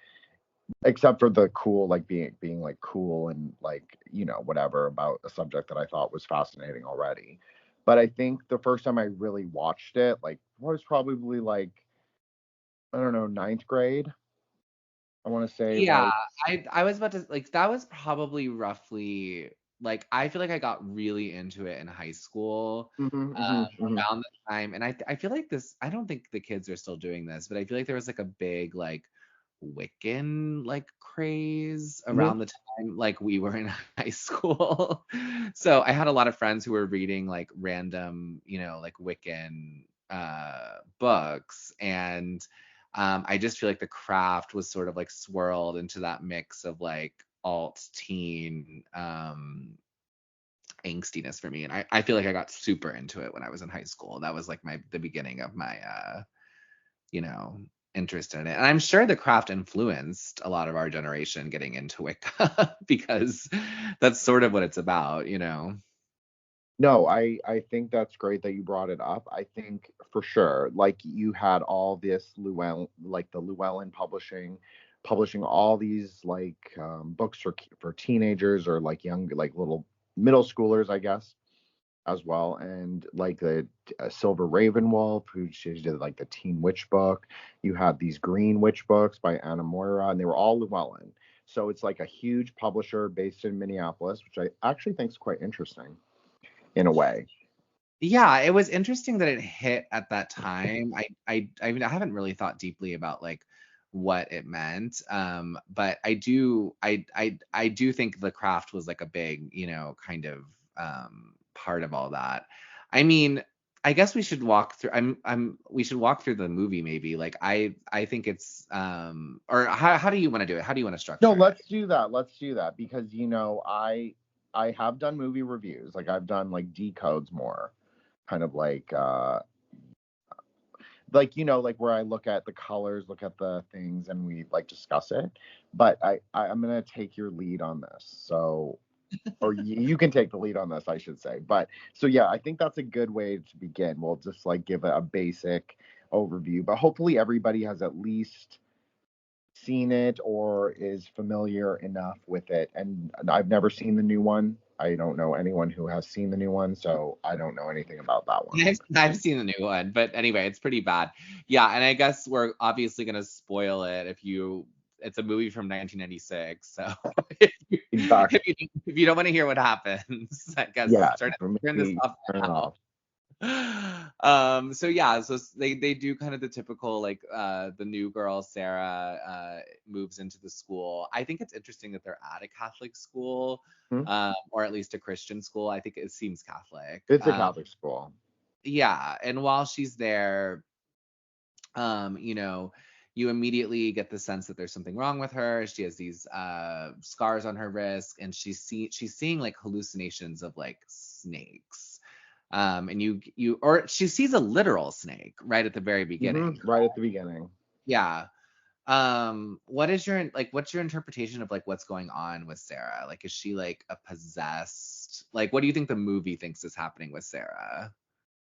Except for the cool, like being like cool and like, whatever about a subject that I thought was fascinating already. But I think the first time I really watched it, like was probably like, I don't know, ninth grade. I want to say Yeah, like I was about to, like, that was probably roughly like I feel like I got really into it in high school Mhm. around the time, and I feel like this. I don't think the kids are still doing this, but I feel like there was like a big like Wiccan like craze Mhm. around the time like we were in high school. So I had a lot of friends who were reading like random, like Wiccan books, and I just feel like the craft was sort of like swirled into that mix of like alt teen angstiness for me. And I feel like I got super into it when I was in high school. That was like the beginning of my you know, interest in it. And I'm sure the craft influenced a lot of our generation getting into Wicca because that's sort of what it's about. No, I think that's great that you brought it up. I think for sure, like you had all this like the Llewellyn publishing all these like books for teenagers or like young like little middle schoolers, I guess, as well, and like the Silver Raven Wolf, who she did like the Teen Witch book. You had these Green Witch books by Anna Moira, and they were all Llewellyn. So it's like a huge publisher based in Minneapolis, which I actually think is quite interesting in a way. Yeah, it was interesting that it hit at that time. I mean, I haven't really thought deeply about like what it meant. But I do think the craft was like a big, kind of part of all that. I mean, I guess we should walk through we should walk through the movie maybe. Like I think it's or how do you want to do it? How do you want to No, structure it? let's do that. Let's do that because I have done movie reviews. Like I've done like decodes more, kind of like like where I look at the colors, look at the things, and we like discuss it. But I'm gonna take your lead on this. So, or you can take the lead on this, I should say. But so yeah, I think that's a good way to begin. We'll just like give a basic overview, but hopefully everybody has at least seen it or is familiar enough with it. And I've never seen the new one. I don't know anyone who has seen the new one, so I don't know anything about that one. I've seen the new one, but anyway, it's pretty bad. Yeah, and I guess we're obviously gonna spoil it it's a movie from 1996. So if you, Exactly. if you don't want to hear what happens, I guess Yeah, turn for this me, off turn it now. off. So yeah, so they do kind of the typical like the new girl Sarah moves into the school. I think it's interesting that they're at a Catholic school, Hmm? or at least a Christian school. I think it seems Catholic. It's a Catholic school. Yeah, and while she's there, um, you know, you immediately get the sense that there's something wrong with her. She has these scars on her wrist, and she's seeing like hallucinations of like snakes. And or she sees a literal snake right at the very beginning. Right at the beginning. Yeah. What's your interpretation of like what's going on with Sarah? Like, is she like a possessed? Like, what do you think the movie thinks is happening with Sarah?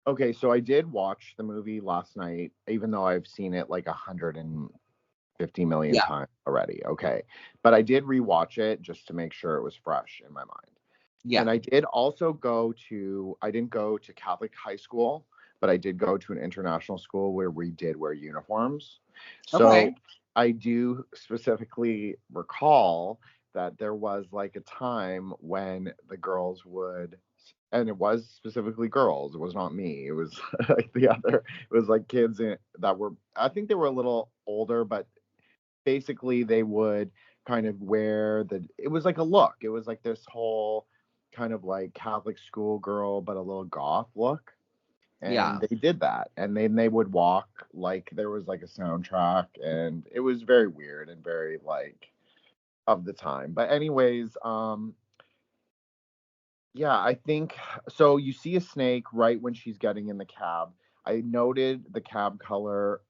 Okay, so I did watch the movie last night, even though I've seen it like 150 million Yeah. times already. Okay, but I did rewatch it just to make sure it was fresh in my mind. Yeah. And I did also I didn't go to Catholic high school, but I did go to an international school where we did wear uniforms. So Okay. I do specifically recall that there was like a time when the girls would, and it was specifically girls, it was not me, it was like it was like kids that were, I think they were a little older, but basically they would kind of wear it was like a look. It was like this whole kind of like Catholic schoolgirl, but a little goth look. And Yeah. they did that. And then they would walk like there was like a soundtrack, and it was very weird and very like of the time. But anyways, yeah, I think so. You see a snake right when she's getting in the cab. I noted the cab color,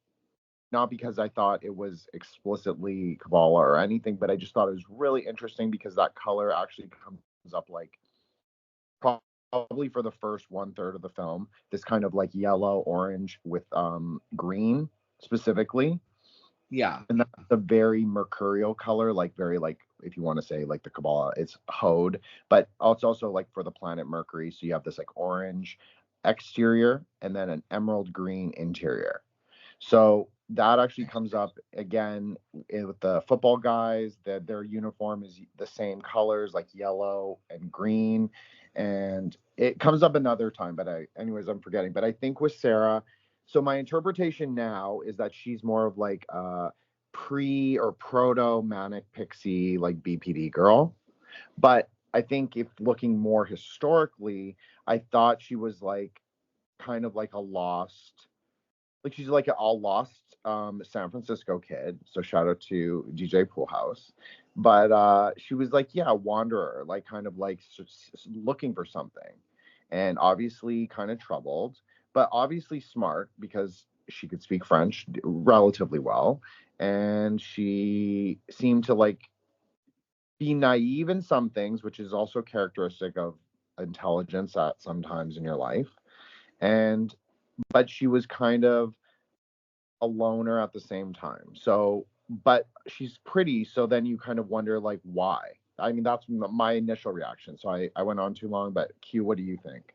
not because I thought it was explicitly Kabbalah or anything, but I just thought it was really interesting because that color actually comes up like probably for the first one third of the film. This kind of like yellow, orange with green specifically. Yeah. And that's a very mercurial color, like very like if you want to say like the Kabbalah, it's Hode, but it's also like for the planet Mercury. So you have this like orange exterior and then an emerald green interior. So that actually comes up again with the football guys, that their uniform is the same colors, like yellow and green. And it comes up another time, but anyways, I'm forgetting. But I think with Sarah, so my interpretation now is that she's more of like a pre or proto manic pixie, like BPD girl. But I think if looking more historically, I thought she was like kind of like a lost, like she's like an all lost San Francisco kid. So shout out to DJ Poolhouse. But she was like, yeah, a wanderer, like kind of like looking for something, and obviously kind of troubled, but obviously smart because she could speak French relatively well, and she seemed to like be naive in some things, which is also characteristic of intelligence at sometimes in your life. And but she was kind of a loner at the same time. So, but she's pretty, so then you kind of wonder like why. I mean, that's my initial reaction. So I went on too long, but Q, what do you think?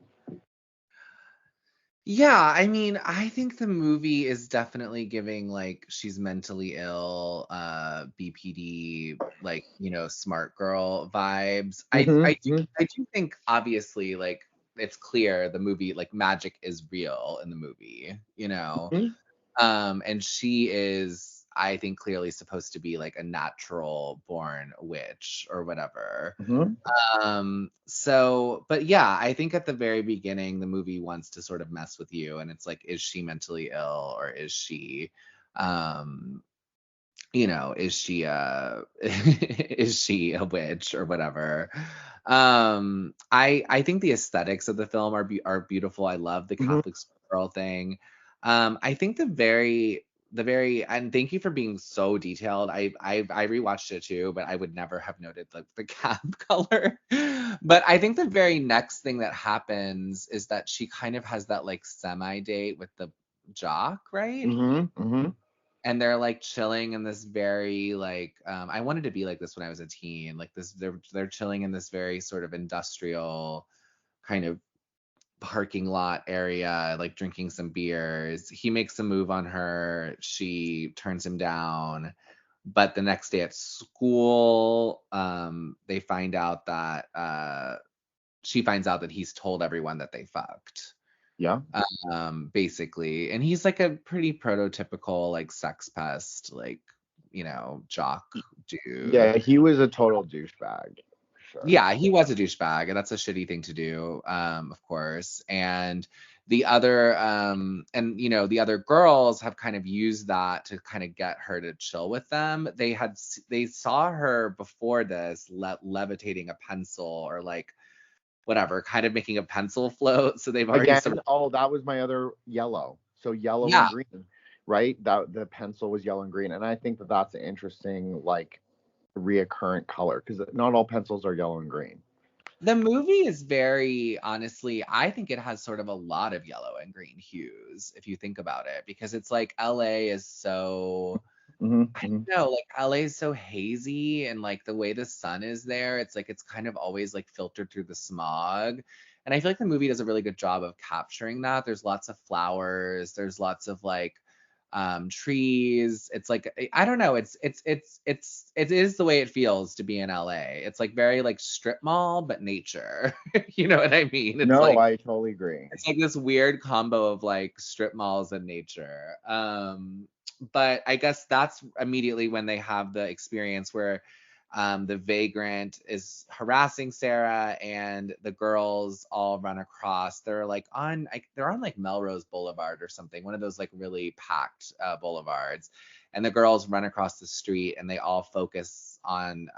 Yeah, I mean, I think the movie is definitely giving like she's mentally ill, BPD, like, smart girl vibes. I do think obviously like it's clear the movie, like magic is real in the movie, and she is, I think, clearly supposed to be like a natural born witch or whatever. But yeah, I think at the very beginning, the movie wants to sort of mess with you, and it's like, is she mentally ill, or is she, is she is she a witch or whatever? I think the aesthetics of the film are beautiful. I love the Catholic girl thing. I think the very and thank you for being so detailed. I rewatched it too, but I would never have noted like the cap color. But I think the very next thing that happens is that she kind of has that like semi date with the jock, right? And they're like chilling in this very like I wanted to be like this when I was a teen. Like this, they're chilling in this very sort of industrial kind of parking lot area, like drinking some beers. He makes a move on her. She turns him down. But the next day at school, they find out that she finds out that he's told everyone that they fucked. Yeah. Basically. And he's like a pretty prototypical like sex pest, like, jock dude. Yeah, he was a total douchebag. Sure. Yeah, he was a douchebag, and that's a shitty thing to do, of course. And the other the other girls have kind of used that to kind of get her to chill with them. They saw her before this levitating a pencil, or like whatever, kind of making a pencil float. So they've already that was my other yellow. So yellow and green, right? That the pencil was yellow and green, and I think that that's an interesting like reoccurrent color, because not all pencils are yellow and green. The movie is very, honestly, I think it has sort of a lot of yellow and green hues if you think about it, because it's like LA is so, I don't know, like LA is so hazy, and like the way the sun is there, it's like it's kind of always like filtered through the smog. And I feel like the movie does a really good job of capturing that. There's lots of flowers, there's lots of like trees. It's like, I don't know, it is the way it feels to be in LA. It's like very like strip mall but nature. You know what I mean? It's I totally agree. It's like this weird combo of like strip malls and nature. But I guess that's immediately when they have the experience where the vagrant is harassing Sarah, and the girls all run across. They're on like Melrose Boulevard or something, one of those like really packed boulevards. And the girls run across the street, and they all focus on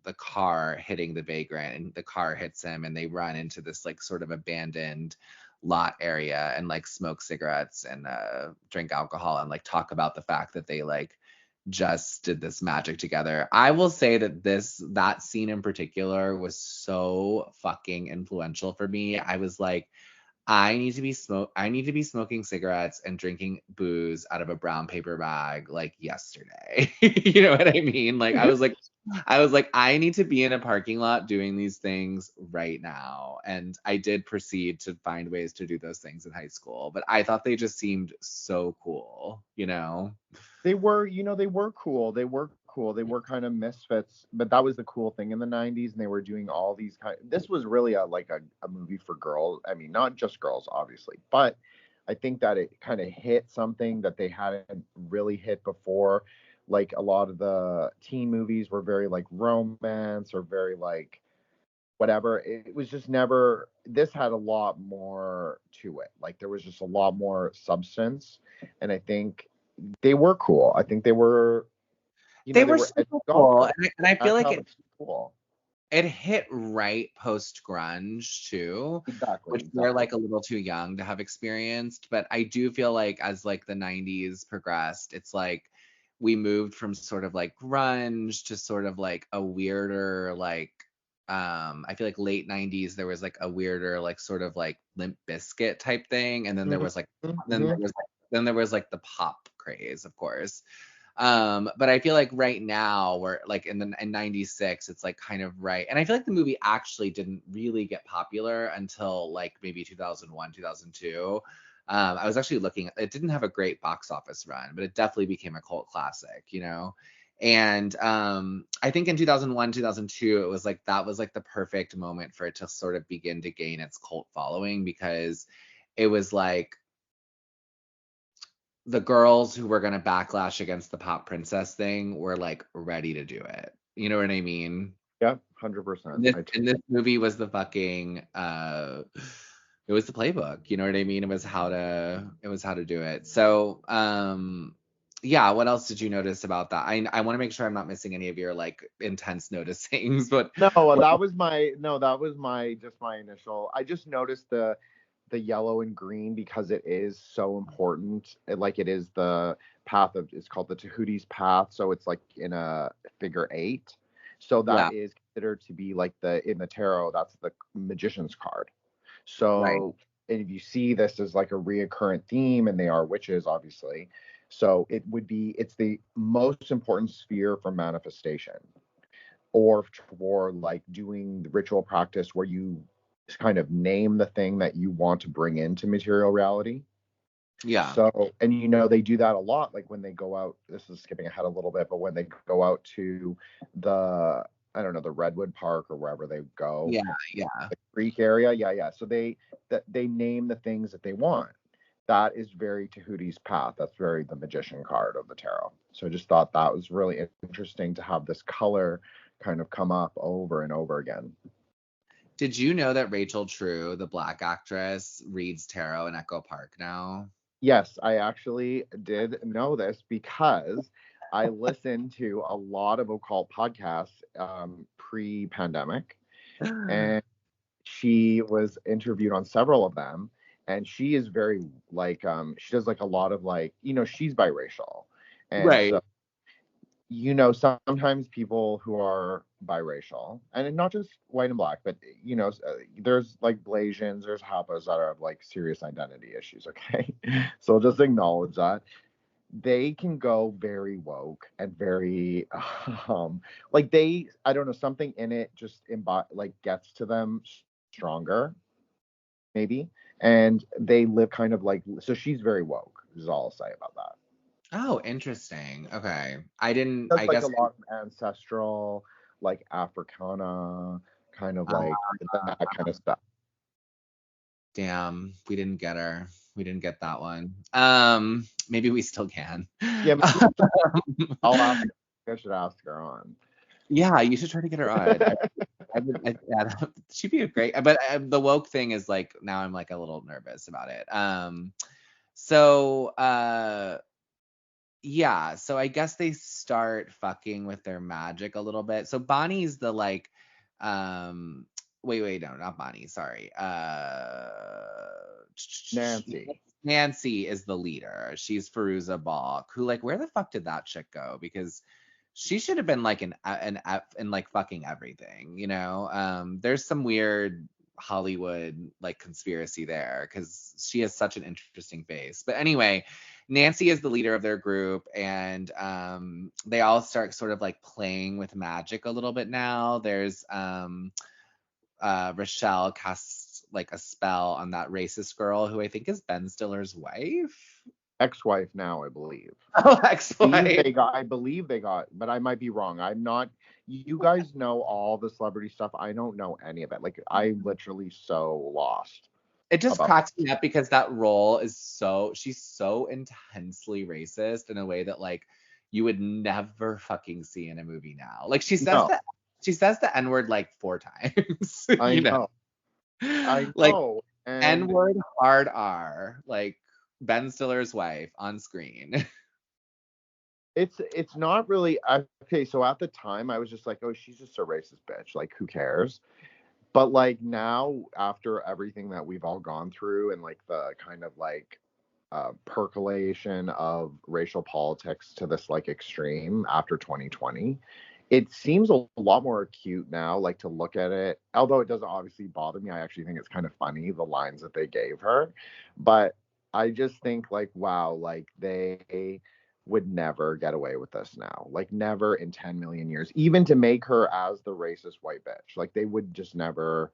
the car hitting the vagrant, and the car hits him, and they run into this like sort of abandoned lot area and like smoke cigarettes and drink alcohol and like talk about the fact that they like just did this magic together. I will say that that scene in particular was so fucking influential for me. I was like, I need to be smoking cigarettes and drinking booze out of a brown paper bag like yesterday. You know what I mean? Like I was like, I need to be in a parking lot doing these things right now. And I did proceed to find ways to do those things in high school, but I thought they just seemed so cool, you know? They were, they were cool. They were cool. They were kind of misfits, but that was the cool thing in the 90s. And they were doing all these this was really a movie for girls. I mean, not just girls, obviously, but I think that it kind of hit something that they hadn't really hit before. Like a lot of the teen movies were very like romance or very like whatever. It was just never, this had a lot more to it. Like there was just a lot more substance. And I think they were cool. I think they were, They they were were super cool. And I feel that's like how they're cool. it hit right post grunge too, Exactly. which we're like a little too young to have experienced. But I do feel like as like the 90s progressed, it's like we moved from sort of like grunge to sort of like a weirder like I feel like late 90s there was like a weirder like sort of like Limp Bizkit type thing, and then there was like then there was like the pop craze, of course. But I feel like right now we're like in 96, it's like kind of right. And I feel like the movie actually didn't really get popular until like maybe 2001, 2002. I was actually looking, it didn't have a great box office run, but it definitely became a cult classic, you know? And I think in 2001, 2002, it was like that was like the perfect moment for it to sort of begin to gain its cult following, because it was like the girls who were going to backlash against the pop princess thing were like ready to do it. You know what I mean? Yeah, 100%. And this movie was the fucking it was the playbook. You know what I mean? It was how to do it. So yeah, what else did you notice about that? I want to make sure I'm not missing any of your like intense noticings, but No, that was just my initial. I just noticed the yellow and green because it is so important. It is the path of, it's called the Tahuti's path, so it's like in a figure 8. So yeah, that is considered to be like in the tarot, that's the magician's card. right. So, and if you see this as like a reoccurrent theme, and they are witches, obviously. So it's the most important sphere for manifestation, or for like doing the ritual practice where you kind of name the thing that you want to bring into material reality. Yeah. So, and they do that a lot, like when they go out, this is skipping ahead a little bit, but when they go out to the, I don't know, the Redwood Park or wherever they go, Yeah, yeah. the creek area. Yeah, yeah. So they name the things that they want. That is very Tahuti's path. That's very the magician card of the tarot. So I just thought that was really interesting to have this color kind of come up over and over again. Did you know that Rachel True, the black actress, reads tarot in Echo Park now? Yes, I actually did know this because I listened to a lot of occult podcasts pre-pandemic, and she was interviewed on several of them, and she is very like she does like a lot of like, she's biracial, and Right. so sometimes people who are biracial, and not just white and black, but there's like Blasians, there's Hapas that have like serious identity issues. Okay, so just acknowledge that they can go very woke and very like I don't know, something in it just like gets to them stronger, maybe, and they live kind of like, so she's very woke is all I'll say about that. Oh, interesting. Okay. That's I like a guess, lot of ancestral, like Africana, kind of like that kind of stuff. damn, we didn't get her. We didn't get that one. Maybe we still can. Yeah, I'll ask. I should ask her on. Yeah, you should try to get her on. Yeah, she'd be a great, but the woke thing is like, now I'm like a little nervous about it. So, yeah, so I guess they start fucking with their magic a little bit. So Bonnie's the like, um, wait, no, not Bonnie, sorry. Nancy. Nancy is the leader. She's Firuza Balk, who like, where the fuck did that chick go? Because she should have been like in like fucking everything, you know? There's some weird Hollywood like conspiracy there, because she has such an interesting face. But anyway, Nancy is the leader of their group, and they all start sort of like playing with magic a little bit now. There's Rochelle casts like a spell on that racist girl who I think is Ben Stiller's wife. Ex-wife now, I believe. Oh, ex-wife. I believe they got, but I might be wrong. I'm not. You guys know all the celebrity stuff. I don't know any of it. Like, I'm literally so lost. It just cracks me up because that role is she's so intensely racist in a way that like you would never fucking see in a movie now. Like she says the N-word like 4 times. I know. Like N-word hard R, like Ben Stiller's wife on screen. It's not really okay. So at the time, I was just like, oh, she's just a racist bitch. Like, who cares? But like now, after everything that we've all gone through and like the kind of like percolation of racial politics to this like extreme after 2020, it seems a lot more acute now, like to look at it. Although it doesn't obviously bother me, I actually think it's kind of funny, the lines that they gave her. But I just think like, wow, like they would never get away with this now. Like never in 10 million years, even to make her as the racist white bitch. Like they would just never.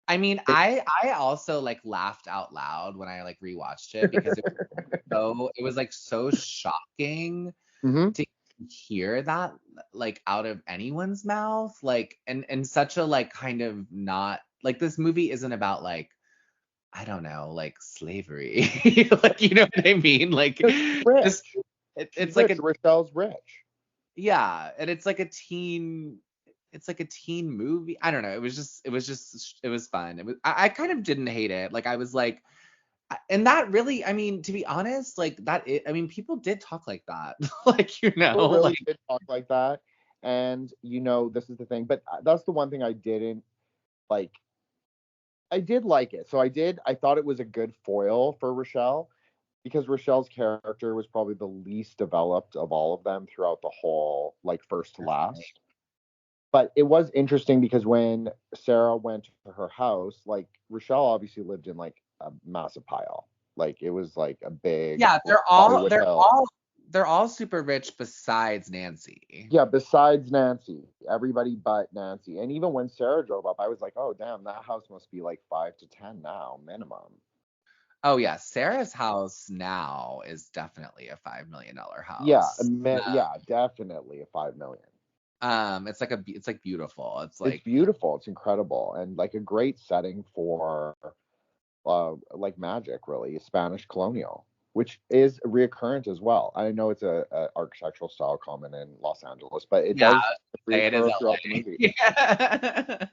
I mean, I also like laughed out loud when I like rewatched it because it was like so shocking to hear that like out of anyone's mouth, like and such a like kind of not like this movie isn't about like, I don't know, like slavery. Like, you know what I mean? Like it's like Rochelle's rich. Yeah, and it's like a teen movie. I don't know. It was fun. I kind of didn't hate it. Like I was like, and that really, I mean, to be honest, like I mean, people did talk like that. Like, you know, people really like did talk like that. And you know, this is the thing, but that's the one thing I didn't like. I did like it. So I thought it was a good foil for Rochelle, because Rochelle's character was probably the least developed of all of them throughout the whole, like, first to last. But it was interesting because when Sarah went to her house, like, Rochelle obviously lived in like a massive pile. Like it was like a big, yeah, they're all super rich besides Nancy. Yeah, besides Nancy, everybody but Nancy. And even when Sarah drove up, I was like, oh damn, that house must be like 5 to 10 now minimum. Oh yeah, Sarah's house now is definitely a $5 million house. Yeah, definitely a 5 million. It's like beautiful. It's beautiful. It's incredible, and like a great setting for like magic, really, Spanish colonial, which is reoccurrent as well. I know it's a architectural style common in Los Angeles, but it does reoccur throughout the movie. Yeah.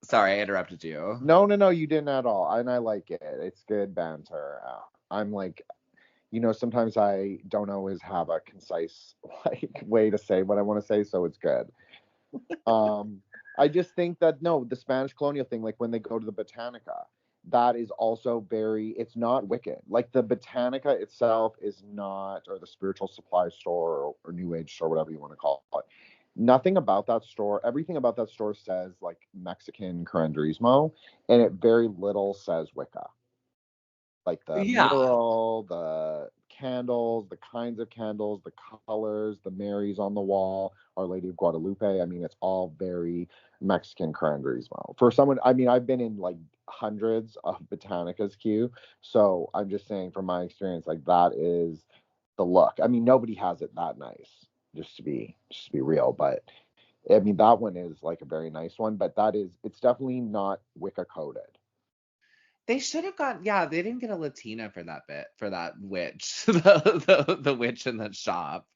Sorry, I interrupted you. No, you didn't at all, and I like it. It's good banter. I'm like, you know, sometimes I don't always have a concise like way to say what I want to say, so it's good. I just think that the Spanish colonial thing, like when they go to the Botanica, that is also it's not wicked. Like the Botanica itself is not, or the spiritual supply store or New Age store, whatever you want to call it. Nothing about that store, everything about that store says like Mexican curandrismo, and it very little says Wicca. Like the mural, the candles, the kinds of candles, the colors, the Marys on the wall, Our Lady of Guadalupe. I mean, it's all very Mexican curandrismo. For someone, I mean, I've been in like hundreds of Botanica's queue, so I'm just saying from my experience, like that is the look. I mean, nobody has it that nice, just to be real, but I mean, that one is like a very nice one, but it's definitely not Wicca coded. They should have they didn't get a Latina for that witch, the witch in the shop.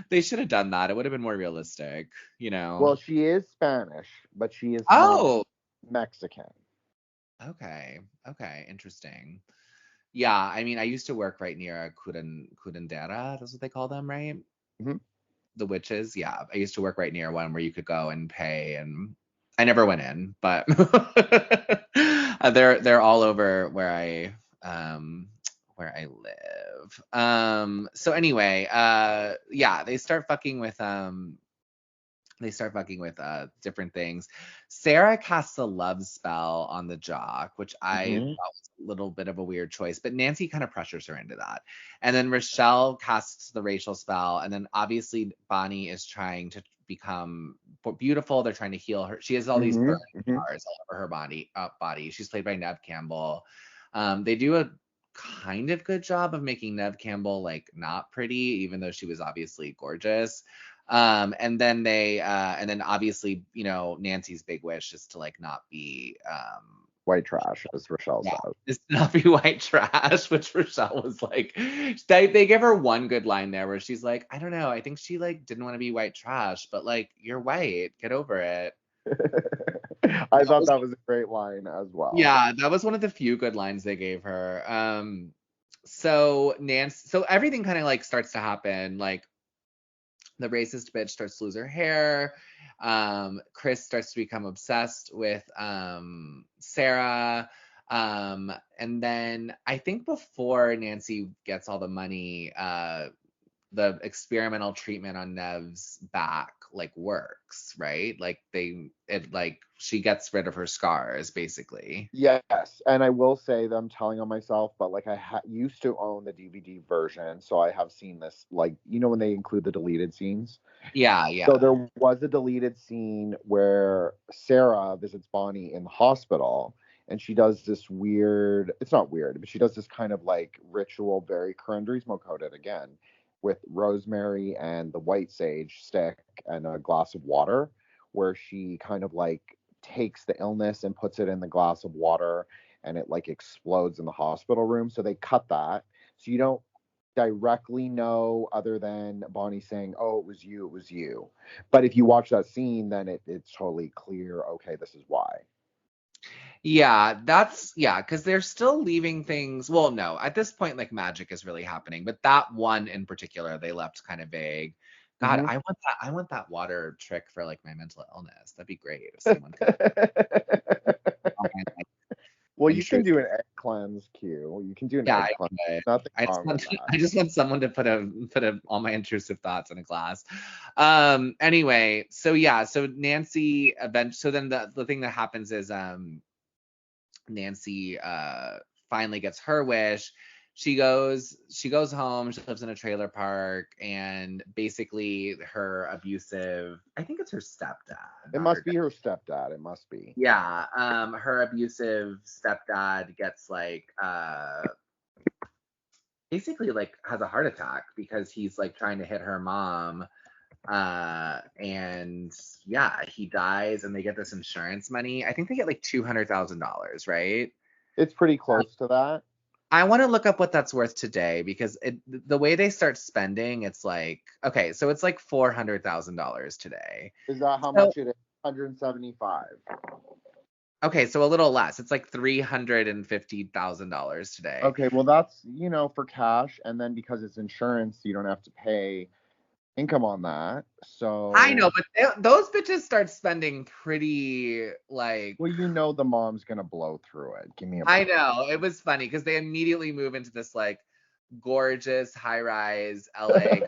They should have done that. It would have been more realistic, you know. Well, she is Spanish, but she is not Mexican. Okay, interesting. Yeah, I mean, I used to work right near a curandera. That's what they call them, right? Mm-hmm. The witches. Yeah, I used to work right near one where you could go and pay, and I never went in, but they're all over where I live. So anyway, they start fucking with They start fucking with different things. Sarah casts a love spell on the jock, which I Mhm. thought was a little bit of a weird choice, but Nancy kind of pressures her into that. And then Rochelle casts the racial spell, and then obviously Bonnie is trying to become beautiful. They're trying to heal her. She has all these burn Mhm. Mhm. scars all over her body. She's played by Nev Campbell. They do a kind of good job of making Nev Campbell like not pretty, even though she was obviously gorgeous. And then obviously, Nancy's big wish is to like not be White trash, as Rochelle yeah, says. is to not be white trash, which Rochelle was like, they give her one good line there where she's like, I don't know, I think she like didn't want to be white trash, but like you're white, get over it. I That thought was, that was a great line as well. yeah, that was one of the few good lines they gave her. So everything kind of like starts to happen, like the racist bitch starts to lose her hair. Chris starts to become obsessed with Sarah. And then I think before Nancy gets all the money, the experimental treatment on Nev's back like works, right? Like she gets rid of her scars basically. Yes, and I will say that I'm telling on myself, but like I used to own the DVD version, so I have seen this, like, when they include the deleted scenes. Yeah, So yeah. there was a deleted scene where Sarah visits Bonnie in the hospital, and she does this weird, it's not weird, but she does this kind of like ritual, very Curandrismo coded again, with rosemary and the white sage stick and a glass of water, where she kind of like takes the illness and puts it in the glass of water, and it like explodes in the hospital room. So they cut that. So you don't directly know, other than Bonnie saying, "Oh, it was you, it was you." But if you watch that scene, then it's totally clear. Okay, this is why. Yeah, because they're still leaving things. Well, no, at this point, like magic is really happening, but that one in particular, they left kind of vague. God, Mhm. I want that water trick for like my mental illness. That'd be great if someone could. Oh, man, like, Well, you can intrude. do an egg cleanse, Q. You can do an Yeah, egg I cleanse. could. Nothing I just wrong want with that. I just want someone to put all my intrusive thoughts in a glass. Anyway, so yeah, so Nancy so then the thing that happens is Nancy finally gets her wish. She goes home, she lives in a trailer park, and basically her abusive, I think it's her stepdad, It not must her be dad. her stepdad. It must be. Yeah, her abusive stepdad gets like basically like has a heart attack because he's like trying to hit her mom, and yeah, he dies, and they get this insurance money. I think they get like $200,000, right? It's pretty close to that. I want to look up what that's worth today because the way they start spending, it's like, okay, so it's like $400,000 today. Is that how So much it is? 175. okay, so a little less. It's like $350,000 today. Okay, well that's, for cash, and then because it's insurance, you don't have to pay income on that. I know, So, but those bitches start spending pretty like. well, the mom's gonna blow through it. Give me a I break. know it was funny because they immediately move into this like gorgeous high-rise LA,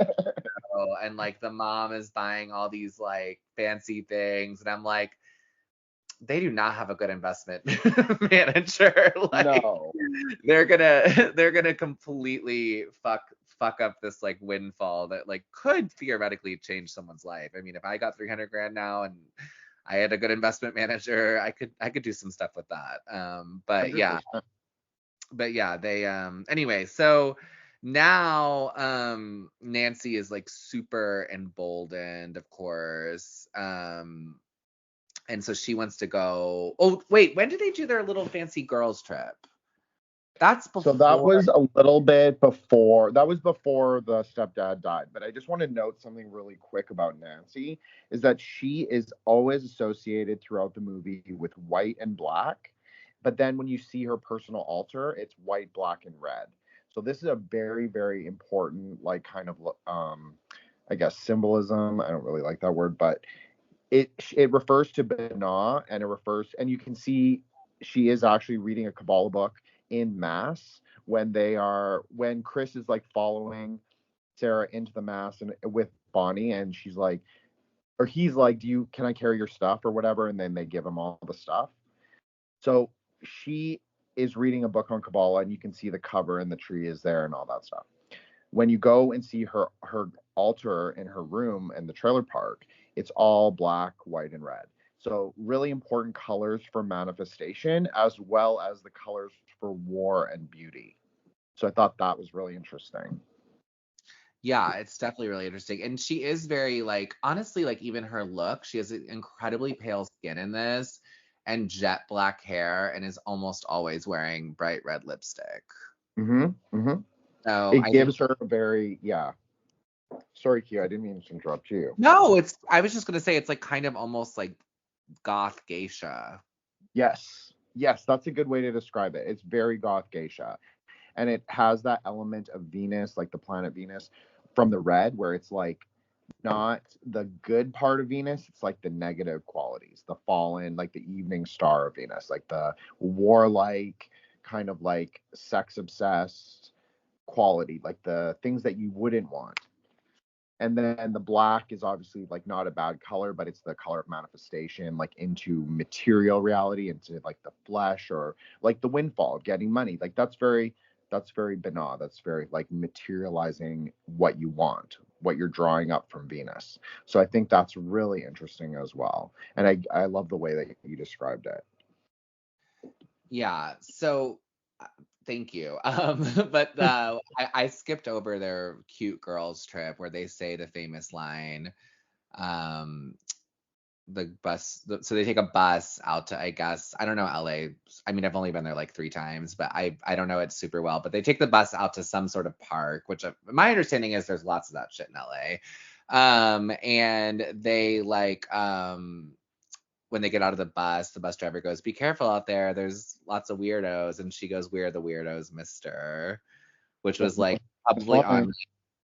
and like the mom is buying all these like fancy things, and I'm like, they do not have a good investment manager. Like No. they're gonna completely fuck up this like windfall that like could theoretically change someone's life. I mean, if I got 300 grand now and I had a good investment manager, I could do some stuff with that. But yeah, 100%. they anyway, so now Nancy is like super emboldened, of course. And so she wants to go. Oh, wait, when did they do their little fancy girls trip? That's So that before. was a little bit before. That was before the stepdad died. But I just want to note something really quick about Nancy, is that she is always associated throughout the movie with white and black. But then when you see her personal altar, it's white, black, and red. So this is a very, very important, like, kind of, I guess, symbolism. I don't really like that word, but it refers to Binah, and you can see she is actually reading a Kabbalah book in mass when Chris is like following Sarah into the mass and with Bonnie, and she's like, or he's like, can I carry your stuff or whatever? And then they give him all the stuff. So she is reading a book on Kabbalah, and you can see the cover and the tree is there and all that stuff. When you go and see her altar in her room in the trailer park, it's all black, white, and red. So really important colors for manifestation, as well as the colors for war and beauty. So I thought that was really interesting. Yeah, it's definitely really interesting. And she is very, like, honestly, like, even her look, she has incredibly pale skin in this and jet black hair and is almost always wearing bright red lipstick. So It gives her a very, Sorry, Q, I didn't mean to interrupt you. No, I was just gonna say it's like kind of almost like goth geisha. Yes, that's a good way to describe it. It's very goth geisha. And it has that element of Venus, like the planet Venus, from the red, where it's like not the good part of Venus, it's like the negative qualities, the fallen, like the evening star of Venus, like the warlike, kind of like sex obsessed quality, like the things that you wouldn't want. And then the black is obviously like not a bad color, but it's the color of manifestation, like into material reality, into like the flesh, or like the windfall of getting money. Like that's very banal. That's very like materializing what you want, what you're drawing up from Venus. So I think that's really interesting as well. And I love the way that you described it. Yeah. So thank you. But I skipped over their cute girls trip where they say the famous line. The bus, so they take a bus out to, I guess, I don't know LA. I mean, I've only been there like 3 times, but I don't know it super well. But they take the bus out to some sort of park, which my understanding is there's lots of that shit in LA. And they like when they get out of the bus driver goes, "Be careful out there. There's lots of weirdos." And she goes, "We're the weirdos, mister," which was like probably on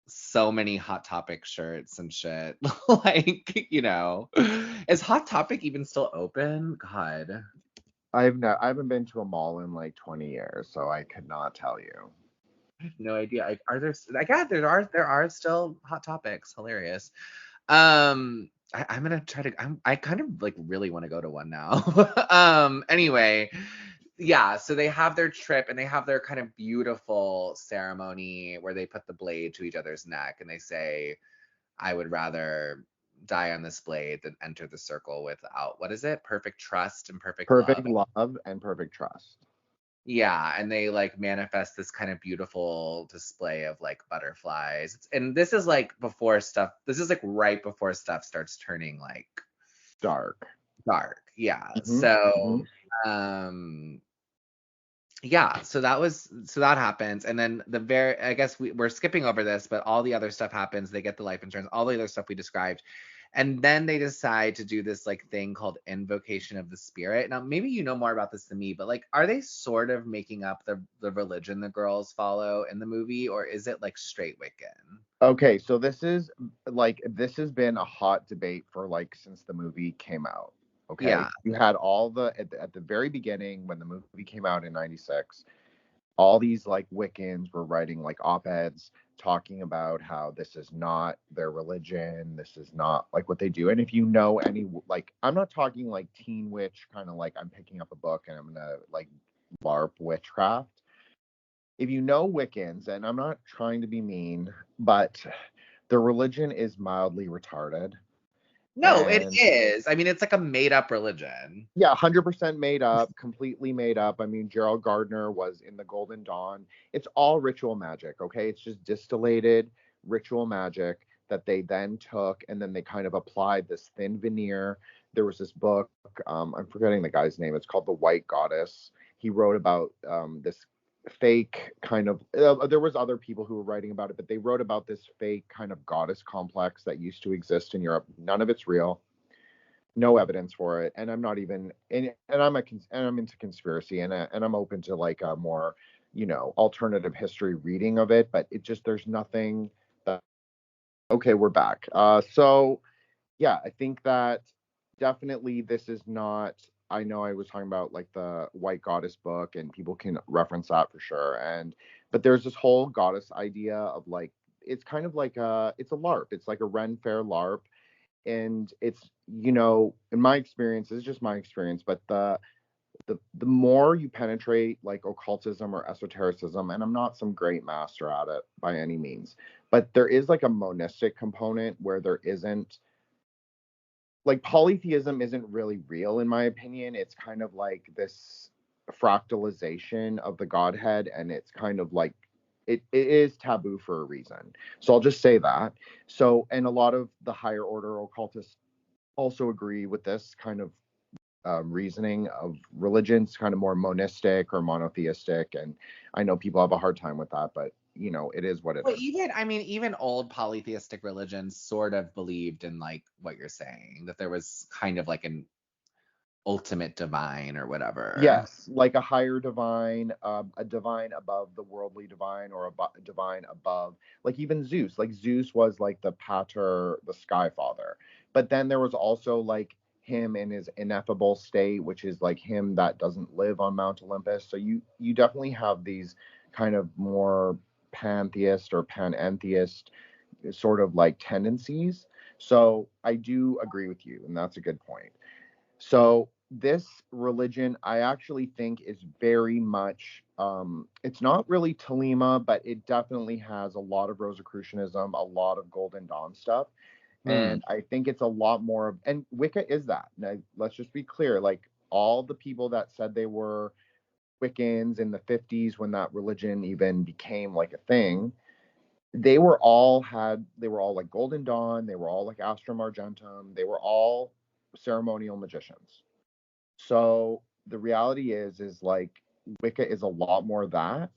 so many Hot Topic shirts and shit. Like, is Hot Topic even still open? God. I haven't been to a mall in like 20 years, so I could not tell you. I have no idea. Are there? I got there are still Hot Topics. Hilarious. I'm gonna try to. I kind of like really want to go to one now. Anyway, yeah. So they have their trip and they have their kind of beautiful ceremony where they put the blade to each other's neck and they say, "I would rather die on this blade than enter the circle without," what is it? Perfect trust and perfect love and perfect trust. Yeah, and they like manifest this kind of beautiful display of like butterflies. And this is like this is like right before stuff starts turning like dark. Yeah. So yeah, so that happens. And then I guess we're skipping over this, but all the other stuff happens. They get the life insurance, all the other stuff we described. And then they decide to do this like thing called Invocation of the Spirit. Now, maybe you know more about this than me, but like, are they sort of making up the religion the girls follow in the movie, or is it like straight Wiccan? Okay, so this has been a hot debate for like since the movie came out. Okay, yeah. You had all at the very beginning when the movie came out in '96. All these like Wiccans were writing like op-eds talking about how this is not their religion, this is not like what they do. And if you know any, like, I'm not talking like teen witch kind of like I'm picking up a book and I'm gonna like LARP witchcraft. If you know Wiccans, and I'm not trying to be mean, but the religion is mildly retarded. No, it is. I mean, it's like a made up religion. Yeah, 100% made up, completely made up. I mean, Gerald Gardner was in the Golden Dawn. It's all ritual magic, okay? It's just distillated ritual magic that they then took and then they kind of applied this thin veneer. There was this book, I'm forgetting the guy's name. It's called The White Goddess. He wrote about this fake kind of there was other people who were writing about it, but they wrote about this fake kind of goddess complex that used to exist in Europe. None of it's real, no evidence for it, and I'm not even and I'm into conspiracy, and I'm open to like a more alternative history reading of it, but it just there's nothing that. Okay, we're back. So yeah, I think that definitely this is not. I know I was talking about like the White Goddess book, and people can reference that for sure. But there's this whole goddess idea of like it's kind of like it's a LARP. It's like a Ren Fair LARP, and it's, you know, in my experience, it's just my experience, but the more you penetrate like occultism or esotericism, and I'm not some great master at it by any means, but there is like a monistic component where there isn't, like, polytheism isn't really real in my opinion. It's kind of like this fractalization of the Godhead, and it's kind of like it is taboo for a reason. So I'll just say that. So, and a lot of the higher order occultists also agree with this kind of reasoning of religions, kind of more monistic or monotheistic. And I know people have a hard time with that, but you know, it is what it Well, is. even old polytheistic religions sort of believed in like what you're saying, that there was kind of like an ultimate divine or whatever. Yes, like a higher divine, a divine above the worldly divine, or a divine above, like even Zeus. Like Zeus was like the pater, the sky father. But then there was also like him in his ineffable state, which is like him that doesn't live on Mount Olympus. So you definitely have these kind of more pantheist or panentheist sort of like tendencies. So I do agree with you, and that's a good point. So this religion, I actually think, is very much, it's not really Telema, but it definitely has a lot of Rosicrucianism, a lot of Golden Dawn stuff. Hmm. And I think it's a lot more of, and Wicca is that. Now, let's just be clear, like all the people that said they were Wiccans in the 50s when that religion even became like a thing, they were all like Golden Dawn, they were all like Astrum Argentum, they were all ceremonial magicians. So the reality is like Wicca is a lot more that.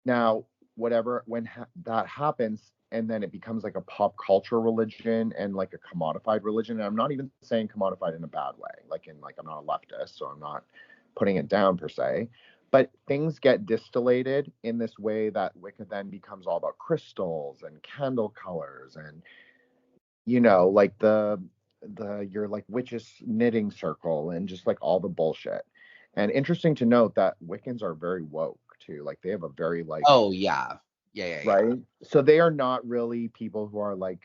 Now, whatever, when that happens, and then it becomes like a pop culture religion and like a commodified religion. And I'm not even saying commodified in a bad way, like in like I'm not a leftist, so I'm not putting it down per se. But things get distillated in this way that Wicca then becomes all about crystals and candle colors, and you know, like the your like witches knitting circle and just like all the bullshit. And interesting to note that Wiccans are very woke too. Like they have a very like, Oh yeah. Yeah. right? So they are not really people who are like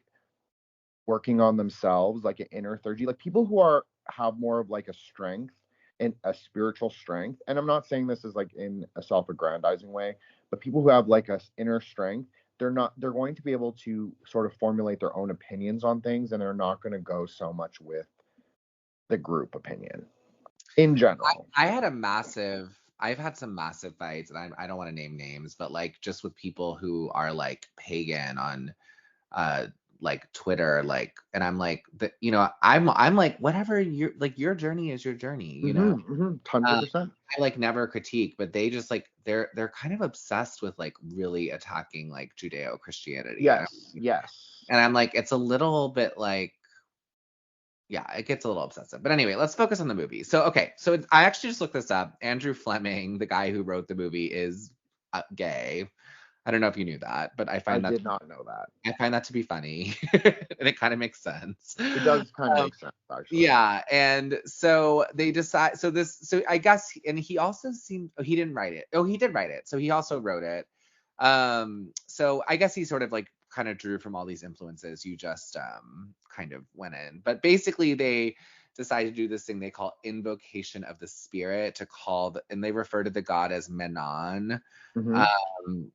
working on themselves, like an inner theurgy, like people who are have more of like a strength and a spiritual strength. And I'm not saying this is like in a self-aggrandizing way, but people who have like a inner strength, they're going to be able to sort of formulate their own opinions on things, and they're not going to go so much with the group opinion in general. I've had some massive fights, and I don't want to name names, but like just with people who are like pagan on uh like Twitter, like, and I'm like, I'm like, whatever, your journey is your journey, you know. 100%. I like never critique, but they just like they're kind of obsessed with like really attacking like Judeo-Christianity, Yes, yes. and I'm like, it's a little bit like, yeah, it gets a little obsessive. But anyway, let's focus on the movie. So, okay, so I actually just looked this up. Andrew Fleming, the guy who wrote the movie, is gay. I don't know if you knew that, but I did not know that. I find that to be funny, and it kind of makes sense. It does kind of make sense, actually. Yeah, and so they decide. So I guess, and he also seemed. Oh, he didn't write it. Oh, he did write it. So he also wrote it. So I guess he sort of like kind of drew from all these influences you just kind of went in. But basically, they decided to do this thing they call invocation of the spirit, and they refer to the god as Menon. Mm-hmm. Um,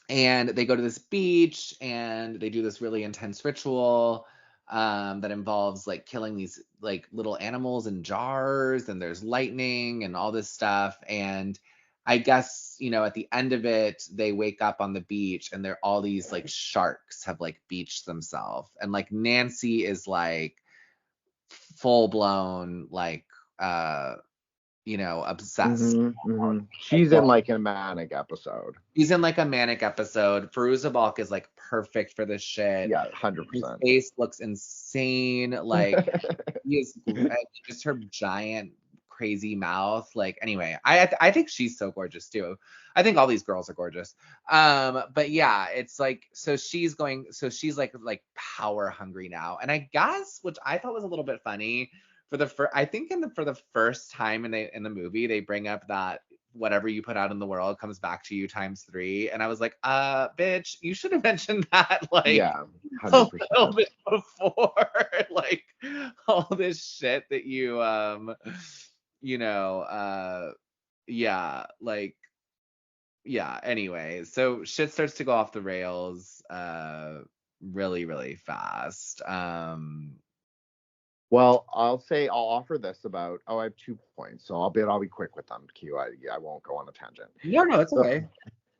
and they go to this beach and they do this really intense ritual that involves like killing these like little animals in jars, and there's lightning and all this stuff. And I guess, at the end of it, they wake up on the beach and all these like sharks have like beached themselves, and like Nancy is like full blown like obsessed. She's in like a manic episode. He's in like a manic episode. Firuza Balk is like perfect for this shit. Yeah, His 100%. face looks insane. Like he is just her giant crazy mouth. Like anyway, I think she's so gorgeous too. I think all these girls are gorgeous. But yeah, it's like, so she's like power hungry now. And I guess, which I thought was a little bit funny, for the first time in the movie, they bring up that whatever you put out in the world comes back to you times 3. And I was like, bitch, you should have mentioned that like Yeah, a 100%. little bit before. Like all this shit that you you know, yeah, like yeah, anyway. So shit starts to go off the rails really, really fast. Well, I'll offer this about. Oh, I have 2 points, so I'll be quick with them. Q, I won't go on a tangent. No, it's okay.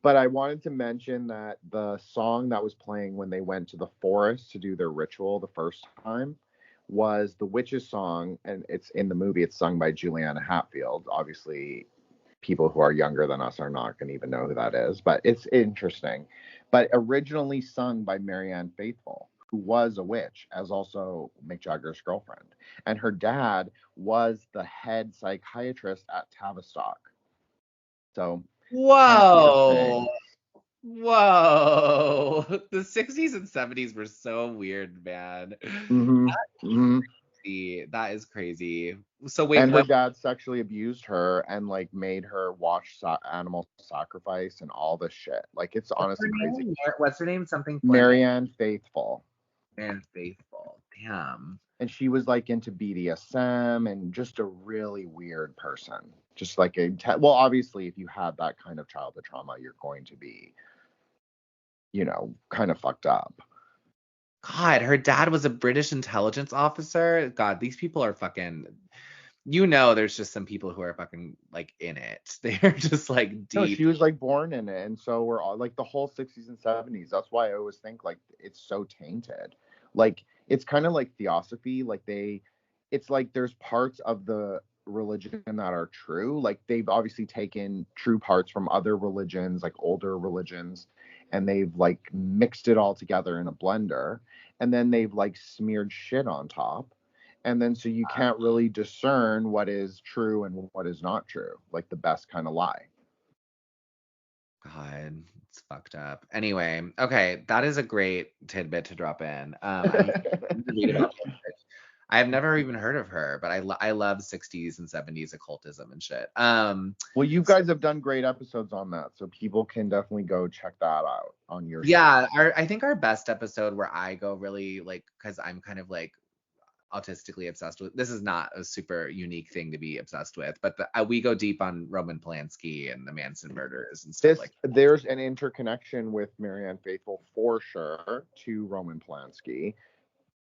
But I wanted to mention that the song that was playing when they went to the forest to do their ritual the first time was the witch's song, and it's in the movie. It's sung by Juliana Hatfield. Obviously, people who are younger than us are not going to even know who that is, but it's interesting. But originally sung by Marianne Faithfull, who was a witch, as also Mick Jagger's girlfriend. And her dad was the head psychiatrist at Tavistock. So, Whoa. Whoa. The 60s and 70s were so weird, man. That is crazy. So wait, and her dad sexually abused her and like made her watch animal sacrifice and all this shit. Like, it's honestly crazy. What's her name? Something Marianne Faithfull. Marianne Faithfull. Damn. And she was like into BDSM and just a really weird person. Just like well, obviously, if you had that kind of childhood trauma, you're going to be, you know, kind of fucked up. God, her dad was a British intelligence officer. God, these people are fucking. You know, there's just some people who are fucking like in it. They're just like deep. No, she was like born in it, and so we're all like the whole 60s and 70s. That's why I always think like it's so tainted. Like, it's kind of like theosophy. Like it's like there's parts of the religion that are true. Like, they've obviously taken true parts from other religions, like older religions, and they've like mixed it all together in a blender, and then they've like smeared shit on top. And then so you can't really discern what is true and what is not true, like the best kind of lie. God, it's fucked up. Anyway, okay, that is a great tidbit to drop in. I have never even heard of her, but I love 60s and 70s occultism and shit. Well, you guys have done great episodes on that, so people can definitely go check that out on your yeah, I think our best episode where I go really like, because I'm kind of like autistically obsessed with, this is not a super unique thing to be obsessed with, but we go deep on Roman Polanski and the Manson murders and stuff like that. There's an interconnection with Marianne Faithfull for sure to Roman Polanski,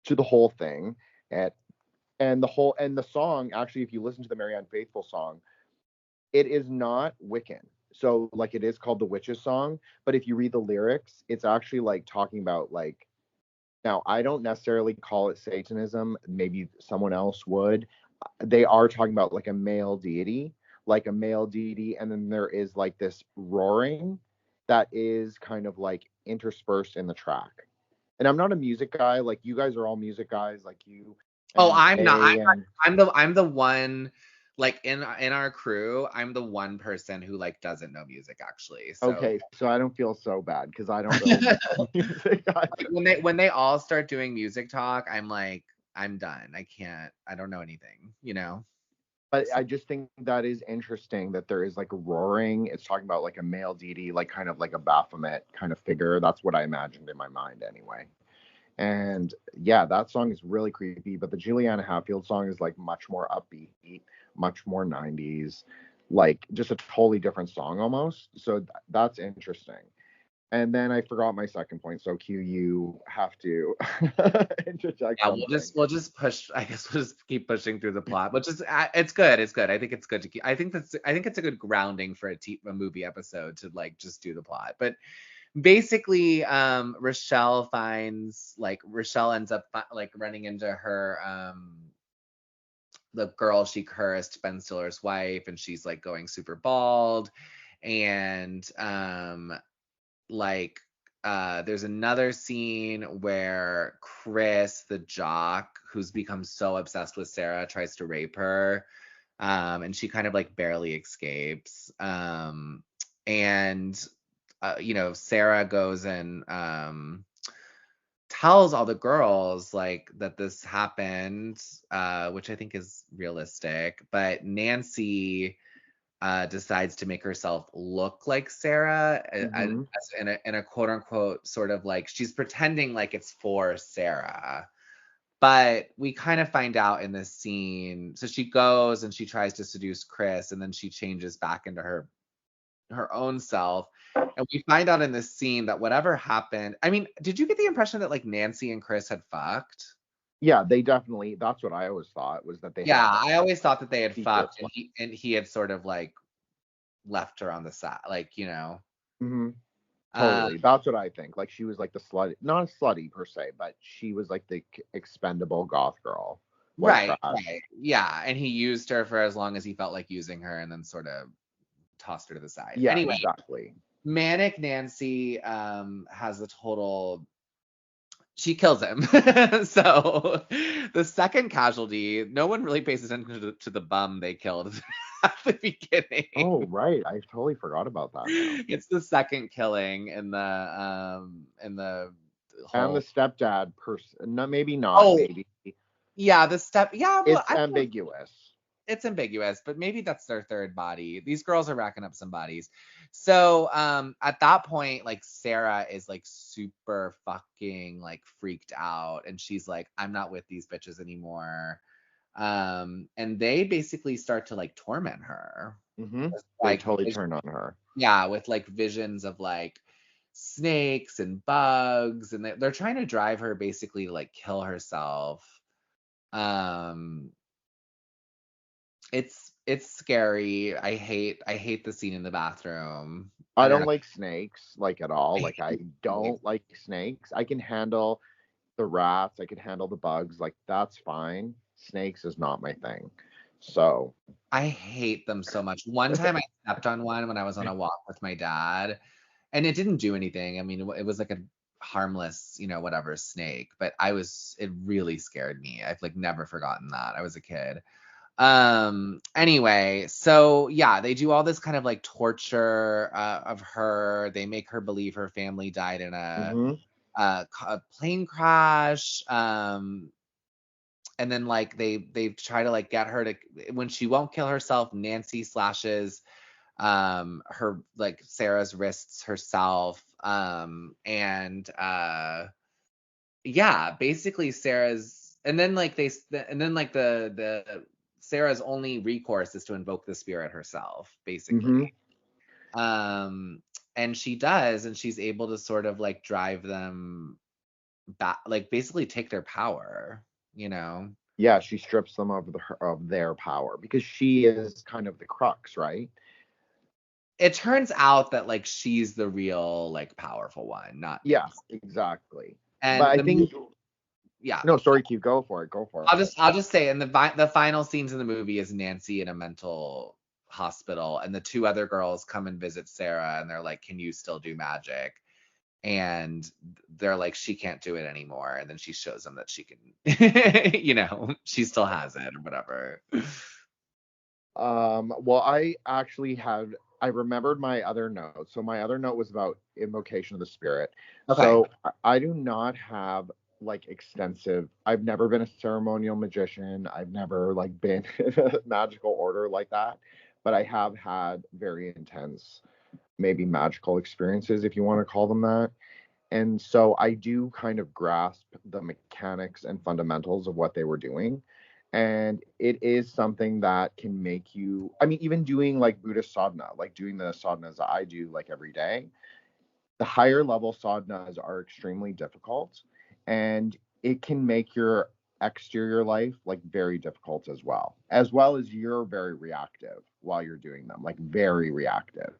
to the whole thing, and the song. Actually, if you listen to the Marianne Faithfull song, it is not Wiccan. So like, it is called the Witch's Song, but if you read the lyrics, it's actually like talking about like, now, I don't necessarily call it Satanism. Maybe someone else would. They are talking about like a male deity, and then there is like this roaring that is kind of like interspersed in the track. And I'm not a music guy. Like, you guys are all music guys, like you. Oh, I'm not. I'm the one. Like in our crew, I'm the one person who like doesn't know music actually. So. Okay, so I don't feel so bad because I don't really know music. When they all start doing music talk, I'm like, I'm done. I don't know anything, you know. But I just think that is interesting that there is like a roaring. It's talking about like a male deity, like kind of like a Baphomet kind of figure. That's what I imagined in my mind anyway. And yeah, that song is really creepy. But the Juliana Hatfield song is like much more upbeat, much more 90s, like just a totally different song almost. So that's interesting. And then I forgot my second point. So Q, you have to interject. Yeah, we'll just push. I guess we'll just keep pushing through the plot, which is it's good. It's good. I think it's good to keep. I think it's a good grounding for a movie episode to like just do the plot. But basically, Rochelle ends up like running into her the girl she cursed, Ben Stiller's wife, and she's like going super bald, and there's another scene where Chris, the jock, who's become so obsessed with Sarah, tries to rape her, and she kind of like barely escapes, and Sarah goes and tells all the girls like that this happened, which I think is realistic, but Nancy decides to make herself look like Sarah Mm-hmm. in a quote unquote sort of like she's pretending like it's for Sarah. But we kind of find out in this scene. So she goes and she tries to seduce Chris, and then she changes back into her own self. And we find out in this scene that whatever happened. I mean, did you get the impression that like Nancy and Chris had fucked? Yeah, they definitely. That's what I always thought, was that they Yeah, had I always thought that they had secrets. fucked, and he had sort of like left her on the side, like, you know. Mm-hmm. Uh, Totally. That's what I think. Like, she was like the slutty, not slutty per se, but she was like the expendable goth girl. White right, trash. right. Yeah, and he used her for as long as he felt like using her, and then sort of tossed her to the side. Yeah, Anyway, exactly. Manic Nancy has a total, she kills him. So the second casualty, no one really pays attention to the bum they killed at the beginning. Oh, right. I totally forgot about that now. It's the second killing in the And the whole. stepdad person. No, maybe not. Oh, Maybe yeah, the step. Yeah, well, it's ambiguous. it's ambiguous, but maybe that's their third body. These girls are racking up some bodies. So at that point, like Sarah is like super fucking like freaked out, and she's like, I'm not with these bitches anymore. And they basically start to like torment her. Mm-hmm. They Like totally turned on her. yeah, with like visions of like snakes and bugs, and they're trying to drive her basically to like kill herself. Um it's scary. I hate the scene in the bathroom. I I don't don't know. like snakes, like, at all. I Like, I hate snakes. don't like snakes. I can handle the rats. I can handle the bugs. Like, that's fine. Snakes is not my thing. So, I hate them so much. One time I stepped on one when I was on a walk with my dad, and it didn't do anything. I mean, it was like a harmless, whatever snake, but it really scared me. I've like never forgotten that. I was a kid. Anyway, so yeah, they do all this kind of like torture of her. They make her believe her family died in hmm a plane crash. And then like they try to like get her to, when she won't kill herself, Nancy slashes her, like Sarah's wrists herself. And yeah, basically Sarah's, and then like the Sarah's only recourse is to invoke the spirit herself, basically. hmm Um, and she does, and she's able to sort of like drive them back, like basically take their power, you know? yeah, she strips them of their power, because she is kind of the crux, right? It turns out that like she's the real like powerful one, not Yeah, Nancy. exactly. But And I the think, yeah, no, sorry, Q, go for it. Go for it. I'll just say, and the final scenes in the movie is Nancy in a mental hospital, and the two other girls come and visit Sarah, and they're like, "Can you still do magic?" And they're like, "She can't do it anymore." And then she shows them that she can, she still has it or whatever. Well, I remembered my other note. So my other note was about invocation of the spirit. Okay. So I do not have like extensive. I've never been a ceremonial magician. I've never like been in a magical order like that, but I have had very intense, maybe magical experiences, if you want to call them that. And so I do kind of grasp the mechanics and fundamentals of what they were doing. And it is something that can make you, I mean, even doing like Buddhist sadhana, like doing the sadhanas that I do like every day, the higher level sadhanas are extremely difficult. And it can make your exterior life like very difficult, as well as you're very reactive while you're doing them, like very reactive.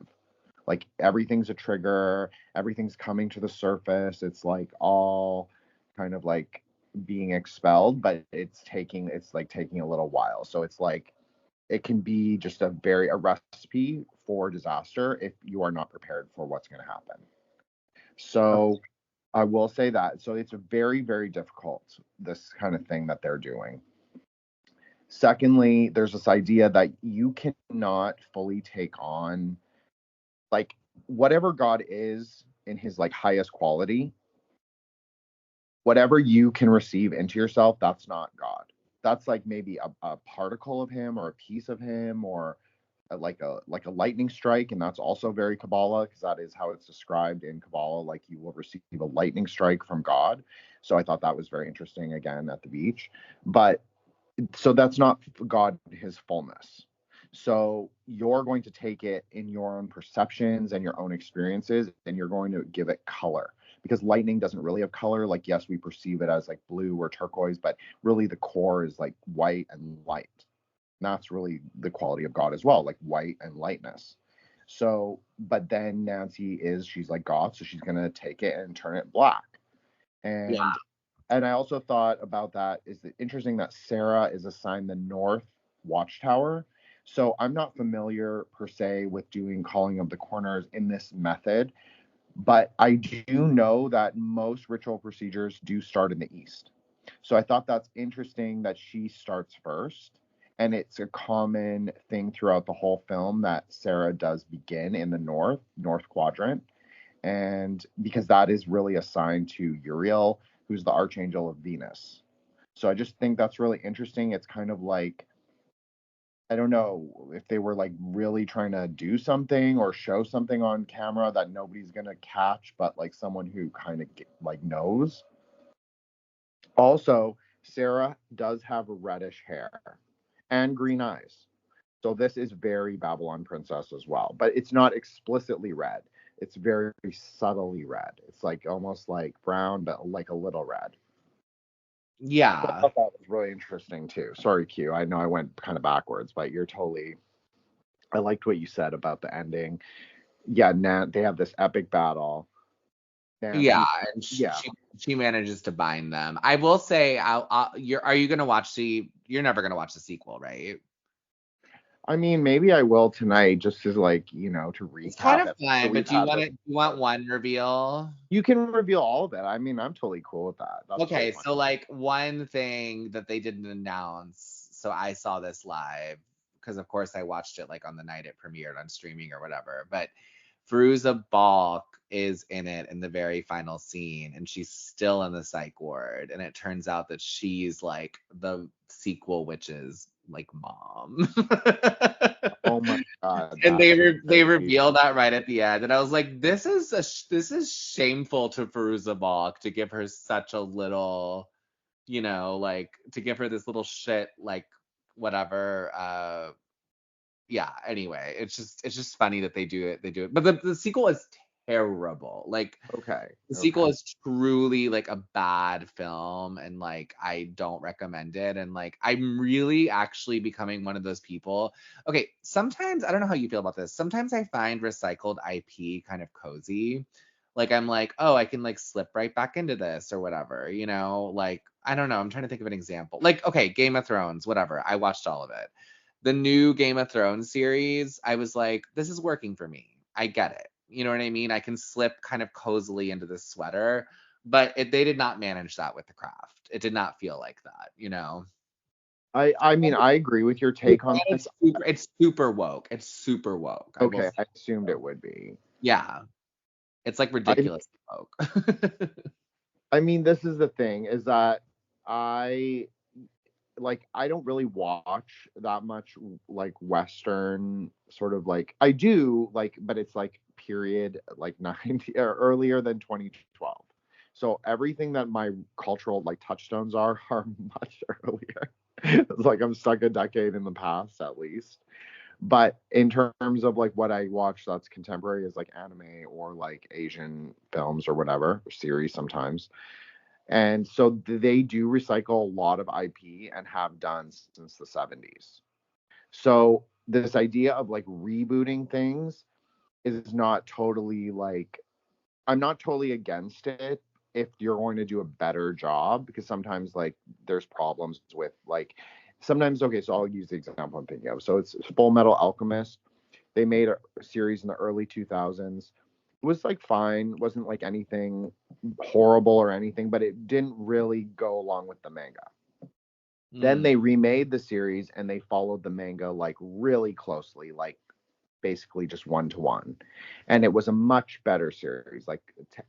Like, everything's a trigger, everything's coming to the surface. It's like all kind of like being expelled, but it's like taking a little while. So it's like it can be just a recipe for disaster if you are not prepared for what's going to happen. So I will say that. So it's a very, very difficult, this kind of thing that they're doing. Secondly, there's this idea that you cannot fully take on, like, whatever God is in his like highest quality, whatever you can receive into yourself, that's not God. That's like maybe a particle of him or a piece of him or like a lightning strike, and that's also very Kabbalah, because that is how it's described in Kabbalah. Like, you will receive a lightning strike from God. So I thought that was very interesting, again, at the beach. But so that's not God in his fullness. So you're going to take it in your own perceptions and your own experiences, and you're going to give it color, because lightning doesn't really have color. Like, yes, we perceive it as like blue or turquoise, but really the core is like white and light. And that's really the quality of God as well, like white and lightness. So, but then she's like God, so she's going to take it and turn it black. And Yeah. and I also thought about that, is it interesting that Sarah is assigned the North Watchtower. So I'm not familiar per se with doing calling of the corners in this method, but I do know that most ritual procedures do start in the East. So I thought that's interesting that she starts first. And it's a common thing throughout the whole film that Sarah does begin in the North Quadrant. And because that is really assigned to Uriel, who's the archangel of Venus. So I just think that's really interesting. It's kind of like, I don't know if they were like really trying to do something or show something on camera that nobody's going to catch, but like someone who kind of like knows. Also, Sarah does have reddish hair and green eyes. So this is very Babylon Princess as well, but it's not explicitly red. It's very subtly red. It's like almost like brown, but like a little red. So I Yeah. thought that was really interesting too. Sorry, Q. I know I went kind of backwards, but I liked what you said about the ending. Yeah, they have this epic battle. Yeah, and yeah. she manages to bind them. I will say, are you gonna watch you're never gonna watch the sequel, right? I mean, maybe I will tonight, just as like, to recap It's kind of it. fun, So but do you want one reveal? You can reveal all of it. I mean, I'm totally cool with that. That's Okay, totally fine. so like one thing that they didn't announce, so I saw this live because of course I watched it like on the night it premiered on streaming or whatever, but Fairuza Balk is in it in the very final scene, and she's still in the psych ward, and it turns out that she's like the sequel witch's like mom. Oh my god. And they reveal that right at the end, and I was like, this is shameful to Fairuza Balk to give her such a little, like to give her this little shit, like whatever. Yeah. Anyway, it's just funny that they do it, but the sequel is terrible. Like, Okay. the sequel is truly like a bad film, and like I don't recommend it. And like I'm really actually becoming one of those people. Okay, sometimes I don't know how you feel about this. Sometimes I find recycled IP kind of cozy. Like I'm like, oh, I can like slip right back into this or whatever, like I don't know. I'm trying to think of an example. Like, okay, Game of Thrones, whatever. I watched all of it. The new Game of Thrones series, I was like, this is working for me. I get it. You know what I mean? I can slip kind of cozily into this sweater, but they did not manage that with The Craft. It did not feel like that. I mean, I agree with your take on this. It's super woke. It's super woke. Okay, I assumed it would be. Yeah. It's like ridiculous woke. I mean, this is the thing, is that I don't really watch that much like Western sort of, like I do like, but it's like period like 90 or earlier than 2012. So everything that my cultural like touchstones are much earlier. It's like I'm stuck a decade in the past at least. But in terms of like what I watch that's contemporary is like anime or like Asian films or whatever, or series sometimes. And so they do recycle a lot of IP and have done since the 70s. So this idea of like rebooting things is not totally like, I'm not totally against it if you're going to do a better job, because sometimes like there's problems with like sometimes, okay, so I'll use the example I'm thinking of. So it's Full Metal Alchemist. They made a series in the early 2000s. It was like fine, wasn't like anything horrible or anything, but it didn't really go along with the manga. Then they remade the series and they followed the manga like really closely, like basically just 1-to-1, and it was a much better series, like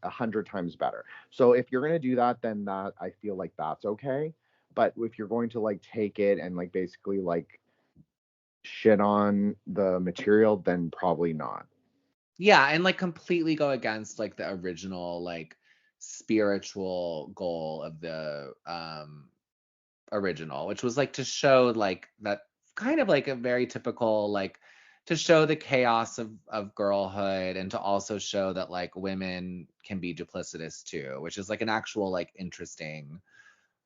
100 times better. So if you're going to do that, then that, I feel like that's okay. But if you're going to like take it and like basically like shit on the material, then probably not. Yeah, and like completely go against like the original like spiritual goal of the original, which was like to show like that kind of like a very typical like to show the chaos of girlhood and to also show that like women can be duplicitous too, which is like an actual like interesting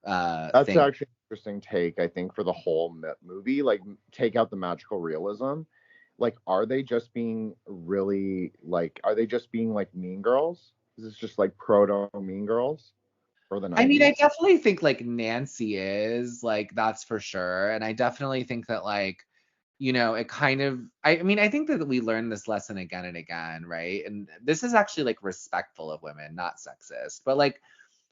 That's thing. actually an interesting take, I think, for the whole movie. Like, take out the magical realism. Like, are they just being really like? Are they just being like Mean Girls? Is this just like proto Mean Girls for the I mean, I 90s? definitely think like Nancy is like that's for sure. And I definitely think that like, you know, it kind of I mean, I think that we learn this lesson again and again, right? And this is actually like respectful of women, not sexist. But like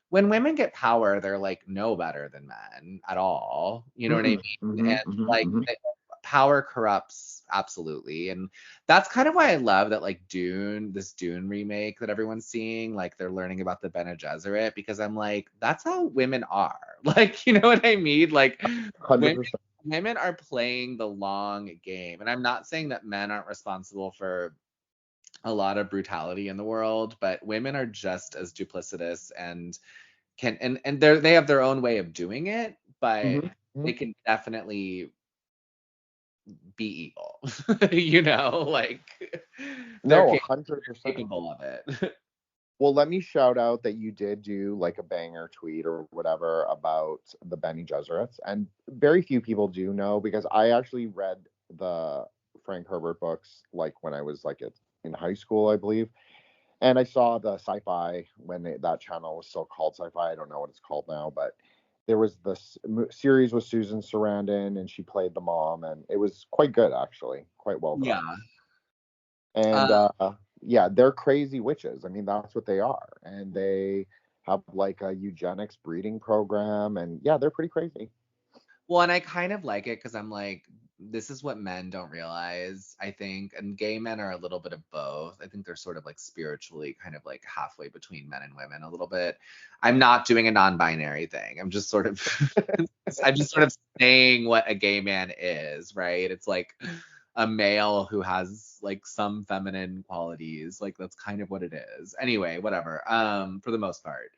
when women get power, they're like no better than men at all. You know what I mean? And like power corrupts absolutely. And that's kind of why I love that like this Dune remake that everyone's seeing, like they're learning about the Bene Gesserit because I'm like, that's how women are. Like, you know what I mean? Like women 100%. women are playing the long game. And I'm not saying that men aren't responsible for a lot of brutality in the world, but women are just as duplicitous and can and they have their own way of doing it, but they can definitely be evil. You know, like they're No, 100%. capable of it. Well, let me shout out that you did do like a banger tweet or whatever about the Bene Gesserits, and very few people do know because I actually read the Frank Herbert books like when I was like in high school, I believe, and I saw the sci-fi when that channel was still called sci-fi. I don't know what it's called now, but there was this series with Susan Sarandon, and she played the mom, and it was quite good actually, quite well done. Yeah. And yeah, they're crazy witches. I mean, that's what they are. And they have like a eugenics breeding program. And yeah, they're pretty crazy. Well, and I kind of like it because I'm like, this is what men don't realize, I think. And gay men are a little bit of both. I think they're sort of like spiritually kind of like halfway between men and women a little bit. I'm not doing a non-binary thing. I'm just sort of I'm just sort of saying what a gay man is, right? It's like a male who has like some feminine qualities. Like that's kind of what it is. Anyway, whatever. For the most part.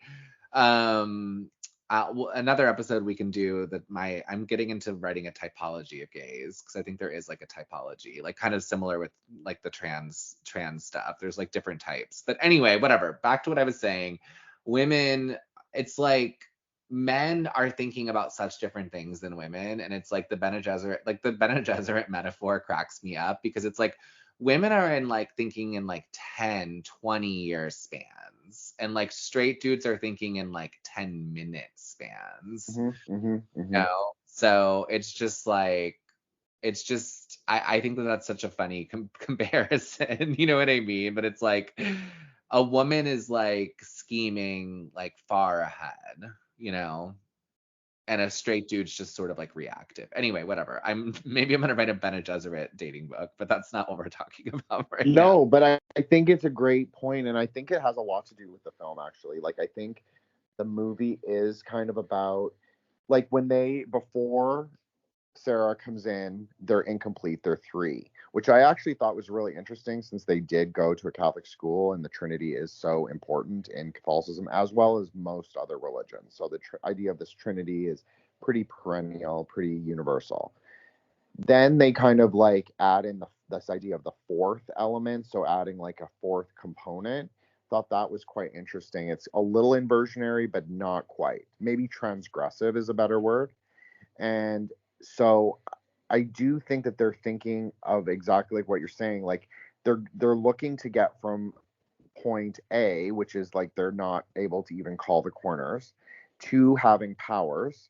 Um Another episode we can do that I'm getting into writing a typology of gays because I think there is like a typology, like kind of similar with like the trans stuff. There's like different types. But anyway, whatever. Back to what I was saying. Women, it's like men are thinking about such different things than women. And it's like the Bene Gesserit metaphor cracks me up because it's like women are in like thinking in like 10, 20-year spans. And like straight dudes are thinking in like 10-minute spans. You know? So it's just like, I think that that's such a funny comparison. You know what I mean? But it's like a woman is like scheming like far ahead, you know? And a straight dude's just sort of like reactive. Anyway, whatever. Maybe I'm gonna write a Bene Gesserit dating book, but that's not what we're talking about right now. No, but I think it's a great point, and I think it has a lot to do with the film actually. Like I think the movie is kind of about like when before Sarah comes in, they're incomplete. They're three, which I actually thought was really interesting since they did go to a Catholic school and the Trinity is so important in Catholicism as well as most other religions. So the idea of this Trinity is pretty perennial, pretty universal. Then they kind of like add in this idea of the fourth element. So adding like a fourth component. Thought that was quite interesting. It's a little inversionary, but not quite. Maybe transgressive is a better word. And so I do think that they're thinking of exactly like what you're saying. Like they're looking to get from point A, which is like they're not able to even call the corners, to having powers.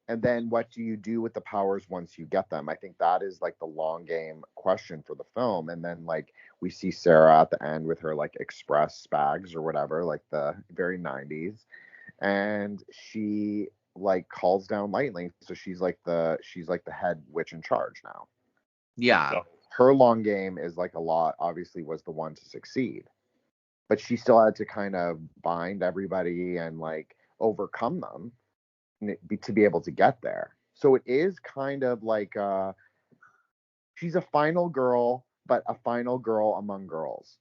And then what do you do with the powers once you get them? I think that is like the long game question for the film. And then like we see Sarah at the end with her like express spags or whatever, like the very 90s. And she like calls down lightning. So she's like the head witch in charge now. Yeah. So her long game is like a lot, obviously was the one to succeed. But she still had to kind of bind everybody and like overcome them to be able to get there. So it is kind of like she's a final girl, but a final girl among girls.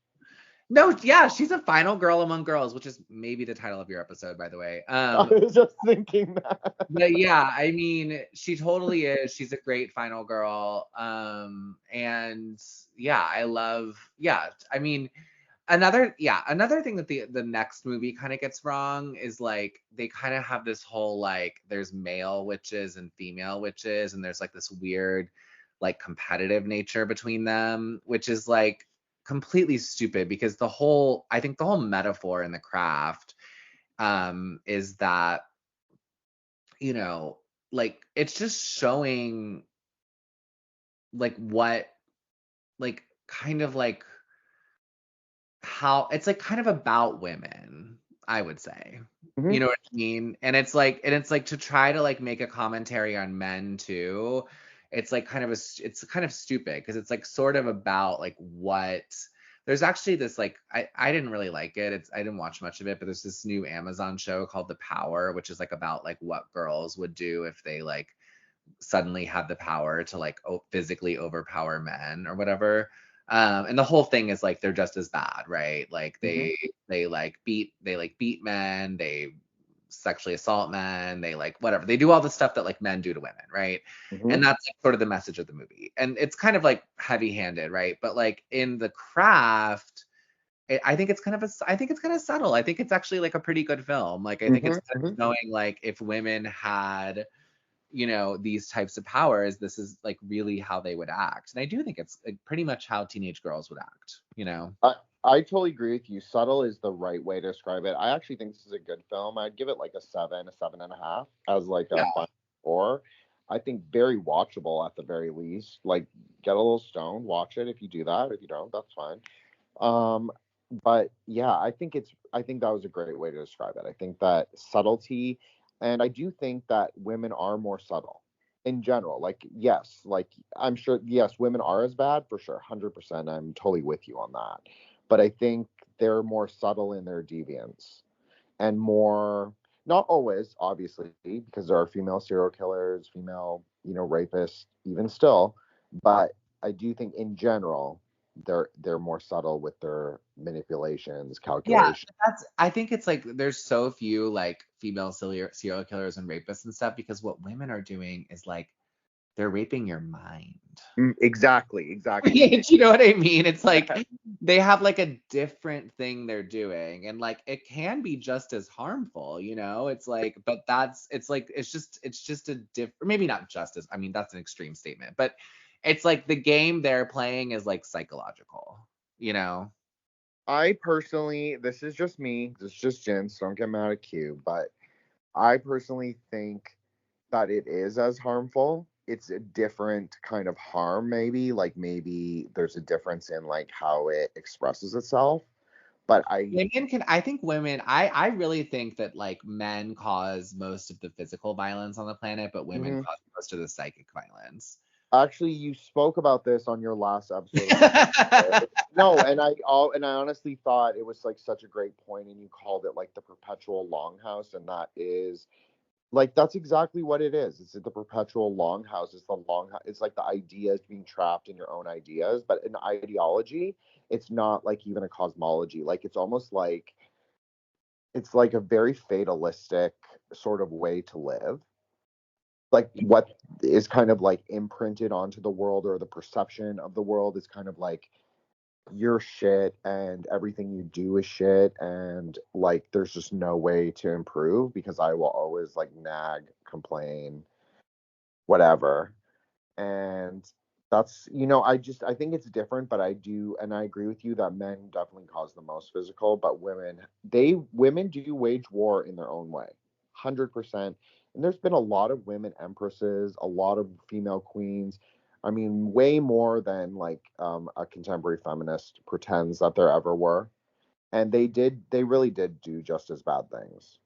No, yeah, she's a final girl among girls, which is maybe the title of your episode, by the way. I was just thinking that. But yeah, I mean, she totally is. She's a great final girl. And yeah, I mean, another thing that the next movie kind of gets wrong is like they kind of have this whole like there's male witches and female witches, and there's like this weird like competitive nature between them, which is like completely stupid because I think the whole metaphor in the craft is that, you know, like it's just showing like what like kind of like how it's like kind of about women, I would say. Mhm. You know what I mean? And it's like to try to like make a commentary on men too. It's like it's kind of stupid because it's like sort of about like what there's actually this like I didn't really like it. I didn't watch much of it, but there's this new Amazon show called The Power, which is like about like what girls would do if they like suddenly had the power to like physically overpower men or whatever. And the whole thing is like they're just as bad, right? Like they beat men, they sexually assault men, they like whatever. They do all the stuff that like men do to women, right? Mhm. And that's like, sort of the message of the movie. And it's kind of like heavy-handed, right? But like in The Craft, I think it's kind of subtle. I think it's actually like a pretty good film. Like I think it's kind of showing like if women had, you know, these types of powers, this is like really how they would act. And I do think it's like pretty much how teenage girls would act, you know? I totally agree with you. Subtle is the right way to describe it. I actually think this is a good film. I'd give it like a 7.5 as like a 5.4. I think very watchable at the very least. Like get a little stoned, watch it if you do that. If you don't, that's fine. But yeah, I think that was a great way to describe it. I think that subtlety, and I do think that women are more subtle in general. Like, yes, like I'm sure, yes, women are as bad for sure, 100%. I'm totally with you on that. But I think they're more subtle in their deviance and more, not always, obviously, because there are female serial killers, female, rapists, even still. But I do think in general, they're more subtle with their manipulations, Yeah, calculations. I think it's like there's so few like female serial killers and rapists and stuff because what women are doing is like they're raping your mind. Exactly. You know what I mean? It's like they have like a different thing they're doing, and like it can be just as harmful, you know? It's like, but it's just a different, maybe not just as, I mean, that's an extreme statement, but it's like the game they're playing is like psychological, you know? I personally, this is just me, this is just Jen, so don't get mad at Q, but I personally think that it is as harmful. It's a different kind of harm, maybe. Like maybe there's a difference in like how it expresses itself. But I think women, I really think that like men cause most of the physical violence on the planet, but women Mhm. cause most of the psychic violence. Actually, you spoke about this on your last episode. No, and I honestly thought it was like such a great point, and you called it like the perpetual longhouse, and that is like that's exactly what it is. It's the perpetual longhouse. It's the long. It's like the ideas being trapped in your own ideas, but an ideology. It's not like even a cosmology. Like it's like a very fatalistic sort of way to live. Like what is kind of like imprinted onto the world, or the perception of the world is kind of like you're shit and everything you do is shit, and like there's just no way to improve because I will always like nag, complain, whatever. And that's, I think it's different, but I do, and I agree with you that men definitely cause the most physical, but women do wage war in their own way, 100%. And there's been a lot of women empresses, a lot of female queens. I mean, way more than like a contemporary feminist pretends that there ever were. And they really did do just as bad things,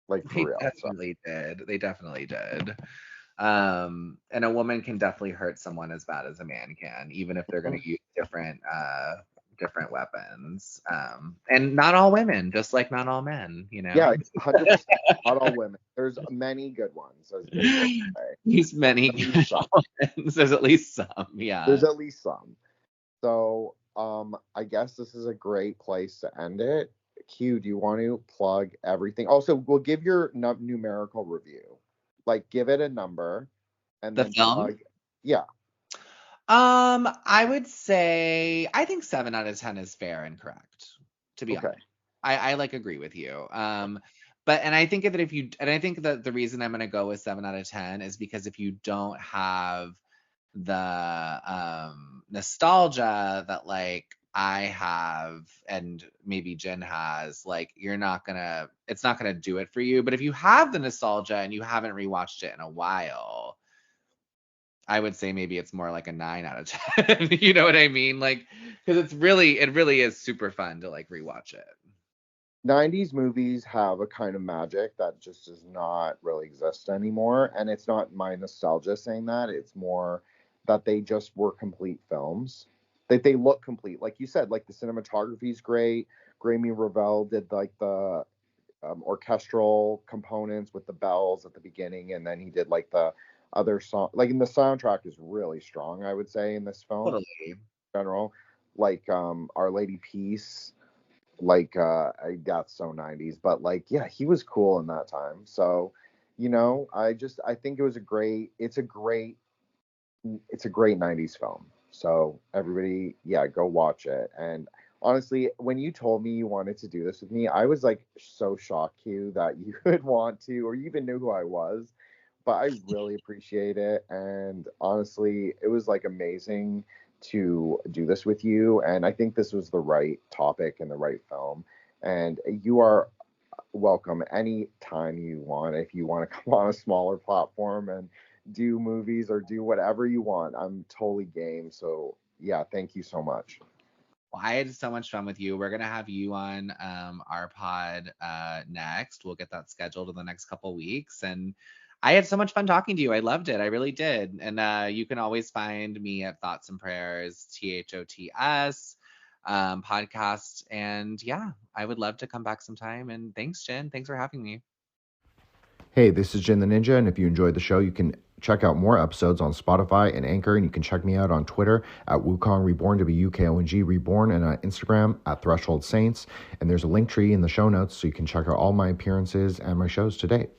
like for They real. So. definitely did. They definitely did. And a woman can definitely hurt someone as bad as a man can, even if they're going to use different different weapons. And not all women, just like not all men, you know? Yeah, 100%. Not all women. There's many good ones, as they say. There's many At least good some. ones. There's at least some, yeah. There's at least some. So, I guess this is a great place to end it. Q, do you want to plug everything? Also, we'll give your numerical review. Like, give it a number, and The then film? plug. Yeah. I would say I think 7 out of 10 is fair and correct, to be Okay. honest. I like agree with you. But I think that the reason I'm gonna go with 7 out of 10 is because if you don't have the nostalgia that like I have and maybe Jen has, like it's not gonna do it for you. But if you have the nostalgia and you haven't rewatched it in a while, I would say maybe it's more like a 9 out of 10. You know what I mean? Like, because it really is super fun to like rewatch it. 90s movies have a kind of magic that just does not really exist anymore. And it's not my nostalgia saying that. It's more that they just were complete films. That they look complete. Like you said, like the cinematography is great. Grammy Revell did like the orchestral components with the bells at the beginning. And then he did like the other song. Like, in the soundtrack is really strong, I would say, in this film. Totally. In general. Like Our Lady Peace. Like that's so 90s, but like, yeah, he was cool in that time. So, you know, I think it's a great 90s film. So everybody, yeah, go watch it. And honestly, when you told me you wanted to do this with me, I was like so shocked, Q, that you would want to, or you even knew who I was. But I really appreciate it. And honestly, it was like amazing to do this with you. And I think this was the right topic and the right film. And you are welcome anytime you want. If you want to come on a smaller platform and do movies or do whatever you want, I'm totally game. So yeah, thank you so much. Well, I had so much fun with you. We're gonna have you on our pod next. We'll get that scheduled in the next couple weeks. And I had so much fun talking to you. I loved it. I really did. And you can always find me at Thots and Prayers, THOTS podcast. And yeah, I would love to come back sometime. And thanks, Jen. Thanks for having me. Hey, this is Jin the Ninja, and if you enjoyed the show, you can check out more episodes on Spotify and Anchor, and you can check me out on Twitter at Wukong Reborn, WUKONG Reborn, and on Instagram at Threshold Saints. And there's a link tree in the show notes, so you can check out all my appearances and my shows to date.